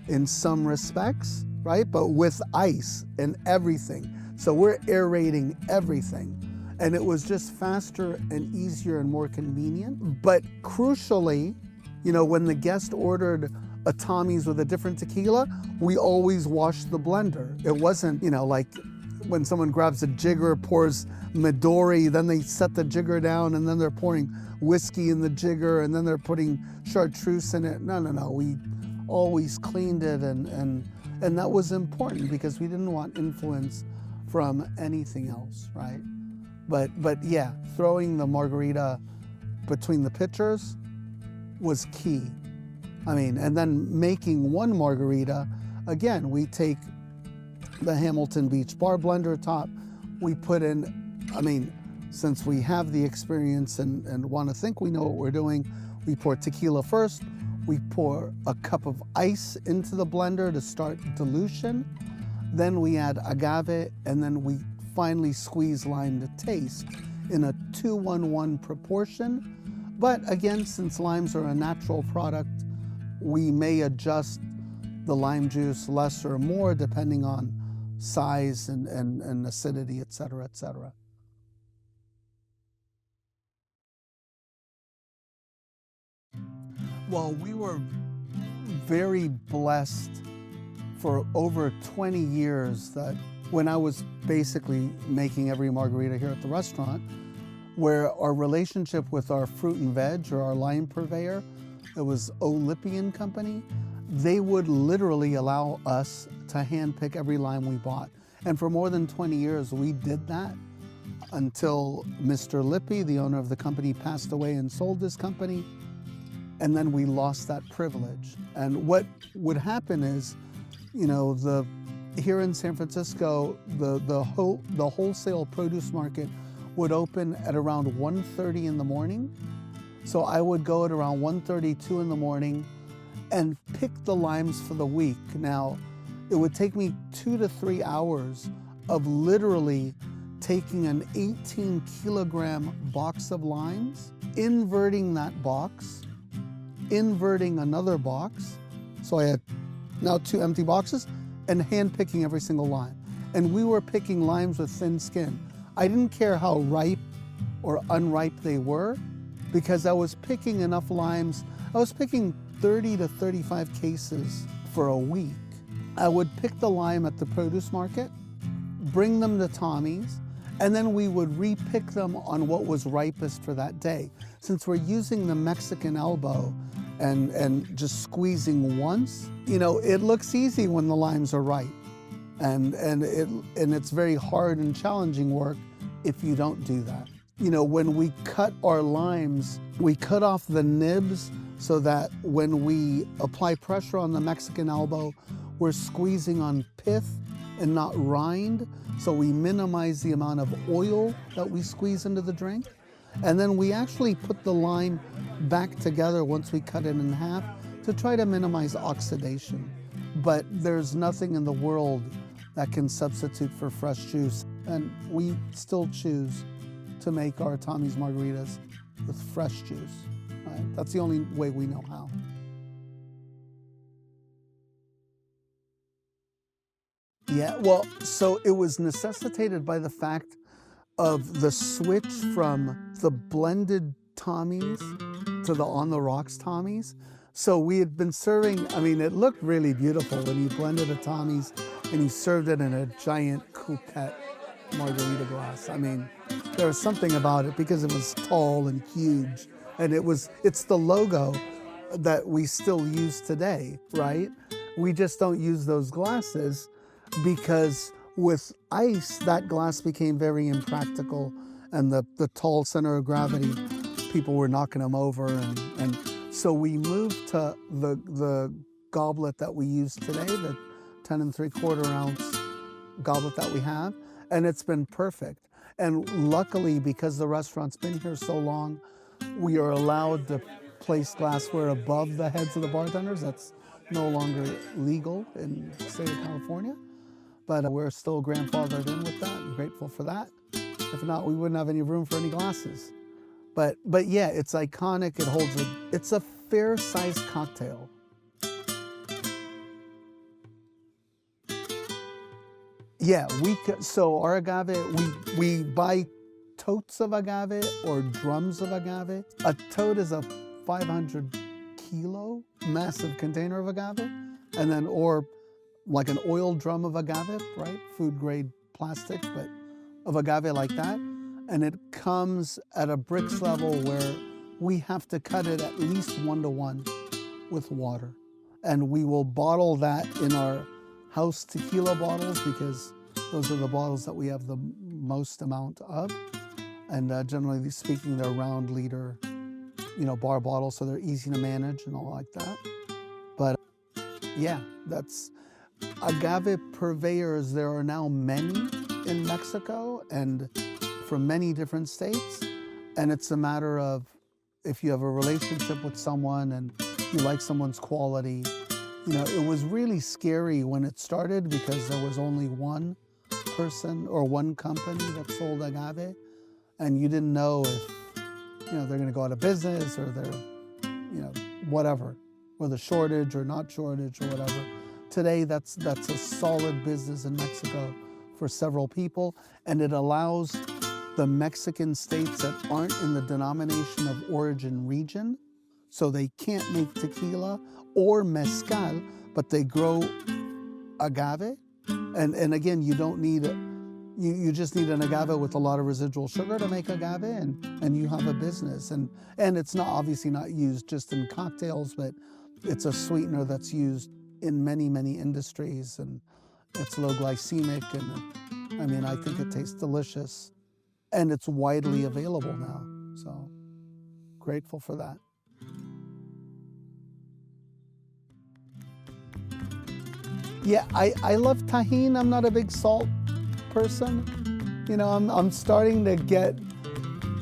in some respects, right? But with ice and everything. So we're aerating everything. And it was just faster and easier and more convenient. But crucially, you know, when the guest ordered a Tommy's with a different tequila, we always washed the blender. It wasn't, you know, like when someone grabs a jigger, pours Midori, then they set the jigger down and then they're pouring whiskey in the jigger and then they're putting chartreuse in it. No. We always cleaned it and that was important because we didn't want influence from anything else, right? But yeah, throwing the margarita between the pitchers was key. I mean, and then making one margarita, again, we take the Hamilton Beach Bar blender top, we put in, I mean, since we have the experience and want to think we know what we're doing, we pour tequila first, we pour a cup of ice into the blender to start dilution, then we add agave, and then we finally squeeze lime to taste in a 2-1-1 proportion. But again, since limes are a natural product, we may adjust the lime juice less or more depending on size and acidity, et cetera, et cetera. Well, we were very blessed for over 20 years that when I was basically making every margarita here at the restaurant, where our relationship with our fruit and veg or our lime purveyor, it was O'Lippy & Company, they would literally allow us to handpick every lime we bought. And for more than 20 years, we did that until Mr. Lippy, the owner of the company, passed away and sold this company. And then we lost that privilege. And what would happen is, you know, here in San Francisco, the wholesale produce market would open at around 1:30 in the morning. So I would go at around 1:30, 2 in the morning and pick the limes for the week. Now, it would take me 2 to 3 hours of literally taking an 18-kilogram box of limes, inverting that box, inverting another box. So I had now 2 empty boxes and hand-picking every single lime. And we were picking limes with thin skin. I didn't care how ripe or unripe they were because I was picking enough limes. I was picking 30 to 35 cases for a week. I would pick the lime at the produce market, bring them to Tommy's, and then we would re-pick them on what was ripest for that day. Since we're using the Mexican elbow and just squeezing once, you know, it looks easy when the limes are ripe. And it's very hard and challenging work if you don't do that. You know, when we cut our limes, we cut off the nibs so that when we apply pressure on the Mexican elbow, we're squeezing on pith and not rind, so we minimize the amount of oil that we squeeze into the drink. And then we actually put the lime back together once we cut it in half to try to minimize oxidation. But there's nothing in the world that can substitute for fresh juice. And we still choose to make our Tommy's margaritas with fresh juice. Right? That's the only way we know how. Yeah, well, so it was necessitated by the fact of the switch from the blended Tommy's to the on the rocks Tommy's. So we had been serving, I mean, it looked really beautiful when you blended a Tommy's and you served it in a giant coupette margarita glass. I mean, there was something about it because it was tall and huge. And it's the logo that we still use today, right? We just don't use those glasses because with ice, that glass became very impractical and the tall center of gravity, people were knocking them over. And so we moved to the goblet that we use today, the 10 3/4 ounce goblet that we have, and it's been perfect. And luckily, because the restaurant's been here so long, we are allowed to place glassware above the heads of the bartenders. That's no longer legal in the state of California, but we're still grandfathered in with that. I'm grateful for that. If not, we wouldn't have any room for any glasses. But yeah, it's iconic. It's a fair-sized cocktail. Yeah, so our agave, we buy totes of agave or drums of agave. A tote is a 500 kilo massive container of agave, and then or like an oil drum of agave, right? Food grade plastic, but of agave like that. And it comes at a bricks level where we have to cut it at least 1-to-1 with water. And we will bottle that in our house tequila bottles because those are the bottles that we have the most amount of. And generally speaking, they're round liter, bar bottles, so they're easy to manage and all like that. But yeah, that's agave purveyors. There are now many in Mexico and from many different states. And it's a matter of if you have a relationship with someone and you like someone's quality. It was really scary when it started because there was only one person or one company that sold agave, and you didn't know if they're going to go out of business or they're whatever, whether shortage or not shortage or whatever. Today that's a solid business in Mexico for several people, and it allows the Mexican states that aren't in the denomination of origin region, so they can't make tequila or mezcal, but they grow agave. And again, you don't need you just need an agave with a lot of residual sugar to make agave, and you have a business. And it's not obviously not used just in cocktails, but it's a sweetener that's used in many, many industries, and it's low glycemic, and I think it tastes delicious, and it's widely available now. So grateful for that. Yeah, I love tahini. I'm not a big salt person. I'm starting to get,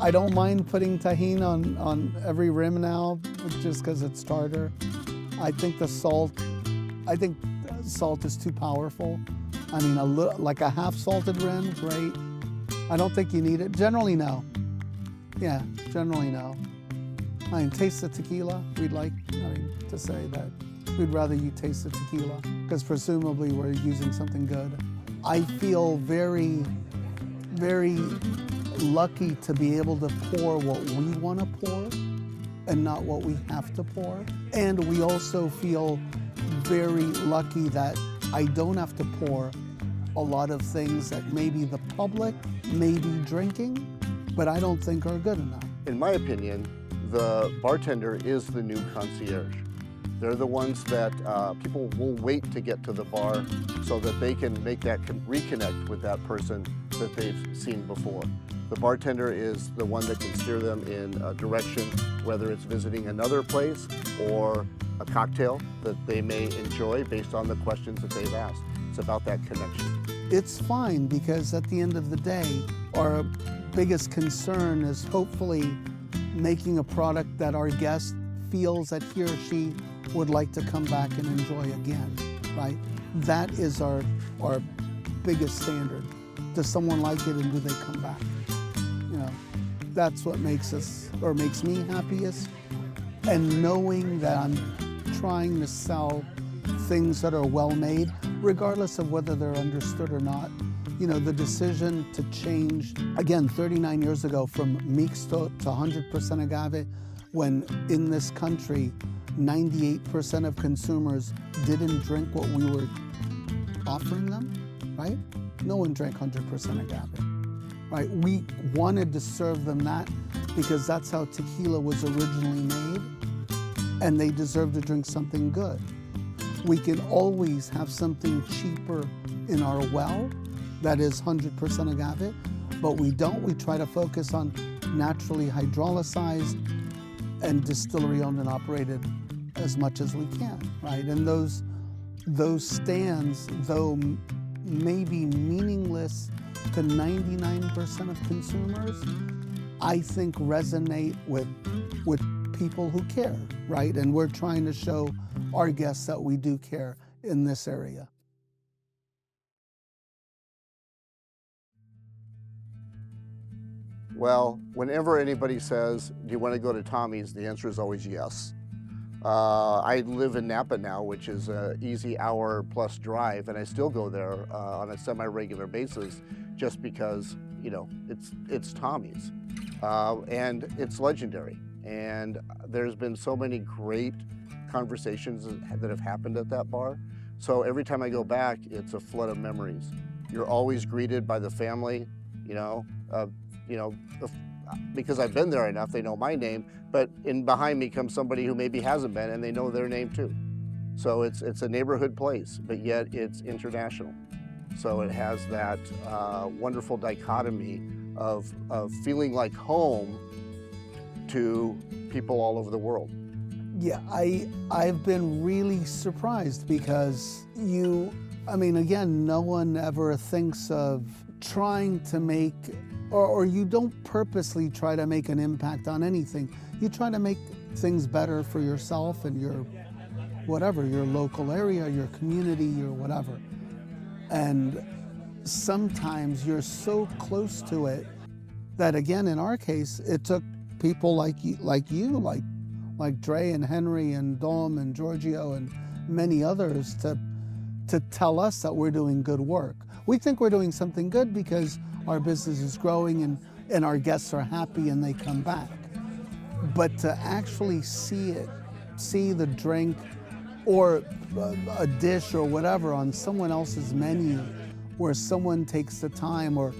I don't mind putting tahini on every rim now, just because it's tartar. I think salt is too powerful. Like a half salted rim, great. I don't think you need it. Generally, no. Yeah, generally, no. Taste the tequila. We'd like to say that we'd rather you taste the tequila because presumably we're using something good. I feel very, very lucky to be able to pour what we want to pour and not what we have to pour. And we also feel very lucky that I don't have to pour a lot of things that maybe the public may be drinking, but I don't think are good enough. In my opinion, the bartender is the new concierge. They're the ones that people will wait to get to the bar so that they can make that reconnect with that person that they've seen before. The bartender is the one that can steer them in a direction, whether it's visiting another place or a cocktail that they may enjoy based on the questions that they've asked. It's about that connection. It's fine because at the end of the day, our biggest concern is hopefully making a product that our guest feels that he or she would like to come back and enjoy again, right? That is our biggest standard. Does someone like it and do they come back? That's what makes me happiest. And knowing that I'm trying to sell things that are well made, regardless of whether they're understood or not. The decision to change, again, 39 years ago from mixto to 100% agave, when in this country, 98% of consumers didn't drink what we were offering them, right? No one drank 100% agave, right? We wanted to serve them that because that's how tequila was originally made, and they deserve to drink something good. We can always have something cheaper in our well that is 100% agave, but we don't. We try to focus on naturally hydrolyzed and distillery owned and operated as much as we can, right? And those those stands, though maybe meaningless to 99% of consumers, I think resonate with people who care, right? And we're trying to show our guests that we do care in this area. Well, whenever anybody says, do you want to go to Tommy's, the answer is always yes. I live in Napa now, which is an easy hour-plus drive, and I still go there on a semi-regular basis just because, you know, it's Tommy's. And it's legendary. And there's been so many great conversations that have happened at that bar. So every time I go back, it's a flood of memories. You're always greeted by the family, because I've been there enough, they know my name, but behind me comes somebody who maybe hasn't been and they know their name too. So it's a neighborhood place, but yet it's international. So it has that wonderful dichotomy of feeling like home to people all over the world. Yeah, I've been really surprised because again, no one ever thinks of trying to make, or you don't purposely try to make an impact on anything. You try to make things better for yourself and your local area, your community, your whatever. And sometimes you're so close to it that, again, in our case, it took people like Dre and Henry and Dom and Giorgio and many others to tell us that we're doing good work. We think we're doing something good because our business is growing and our guests are happy and they come back. But to actually see the drink or a dish or whatever on someone else's menu, where someone takes the time or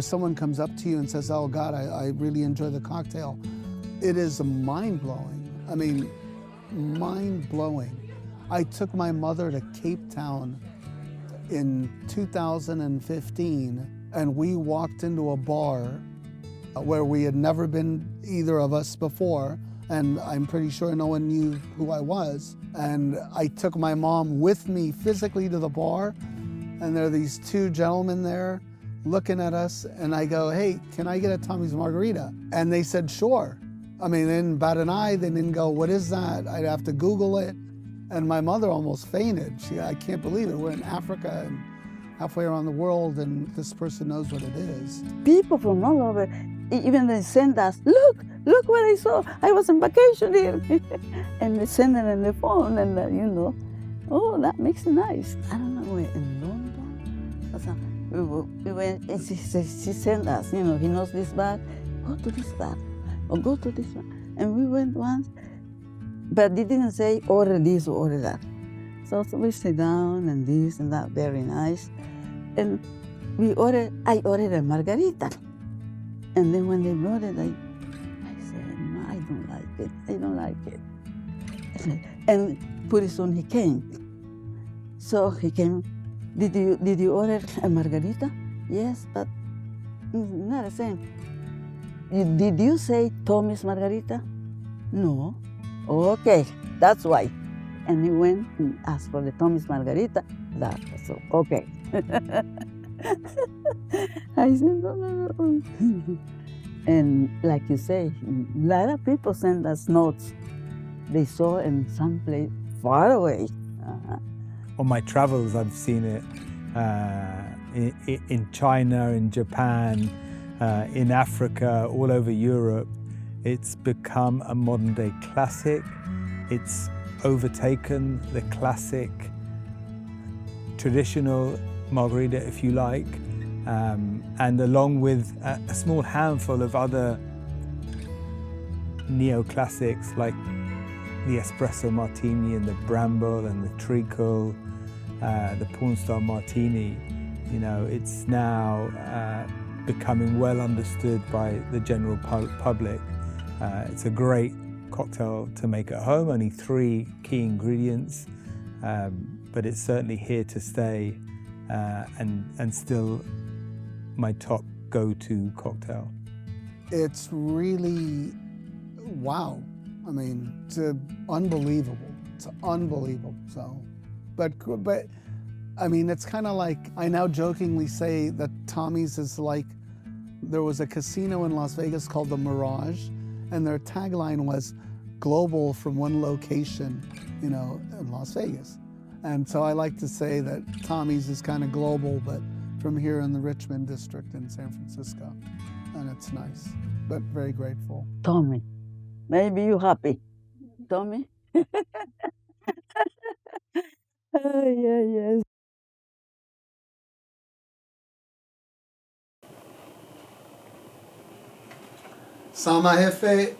someone comes up to you and says, oh God, I really enjoy the cocktail. It is mind-blowing. I mean, mind-blowing. I took my mother to Cape Town in 2015, and we walked into a bar where we had never been, either of us, before, and I'm pretty sure no one knew who I was. And I took my mom with me physically to the bar, and there are these two gentlemen there looking at us, and I go, hey, can I get a Tommy's Margarita? And they said, sure. I mean, they didn't bat an eye, they didn't go, what is that? I'd have to Google it. And my mother almost fainted. I can't believe it. We're in Africa and halfway around the world, and this person knows what it is. People from all over, even they send us, look what I saw. I was on vacation here. And they send it on the phone, and oh, that makes it nice. I don't know, where in London? We went, and she sent us, he knows this bar, go to this bar, or go to this one. And we went once, but they didn't say order this or order that. So we sit down and this and that, very nice. And I ordered a margarita. And then when they brought it, I said, no, I don't like it. And pretty soon he came. So he came, did you order a margarita? Yes, but not the same. Did you say Tommy's Margarita? No. Okay, that's why. And he went and asked for the Tommy's Margarita. That was okay. I said, no. And like you say, a lot of people send us notes they saw in some place far away. On my travels, I've seen it in China, in Japan, in Africa, all over Europe. It's become a modern-day classic. It's overtaken the classic traditional margarita, if you like, and along with a small handful of other neoclassics like the espresso martini and the bramble and the treacle, the porn star martini. It's now becoming well understood by the general public. It's a great cocktail to make at home, only 3 key ingredients, but it's certainly here to stay and still my top go-to cocktail. It's really, wow. I mean, it's unbelievable. It's unbelievable. So, but I mean, it's kind of like, I now jokingly say that Tommy's is like, there was a casino in Las Vegas called the Mirage, and their tagline was global from one location, you know, in Las Vegas. And so I like to say that Tommy's is kind of global, but from here in the Richmond district in San Francisco. And it's nice, but very grateful. Tommy, maybe you happy. Tommy? Yes. Sama jefe,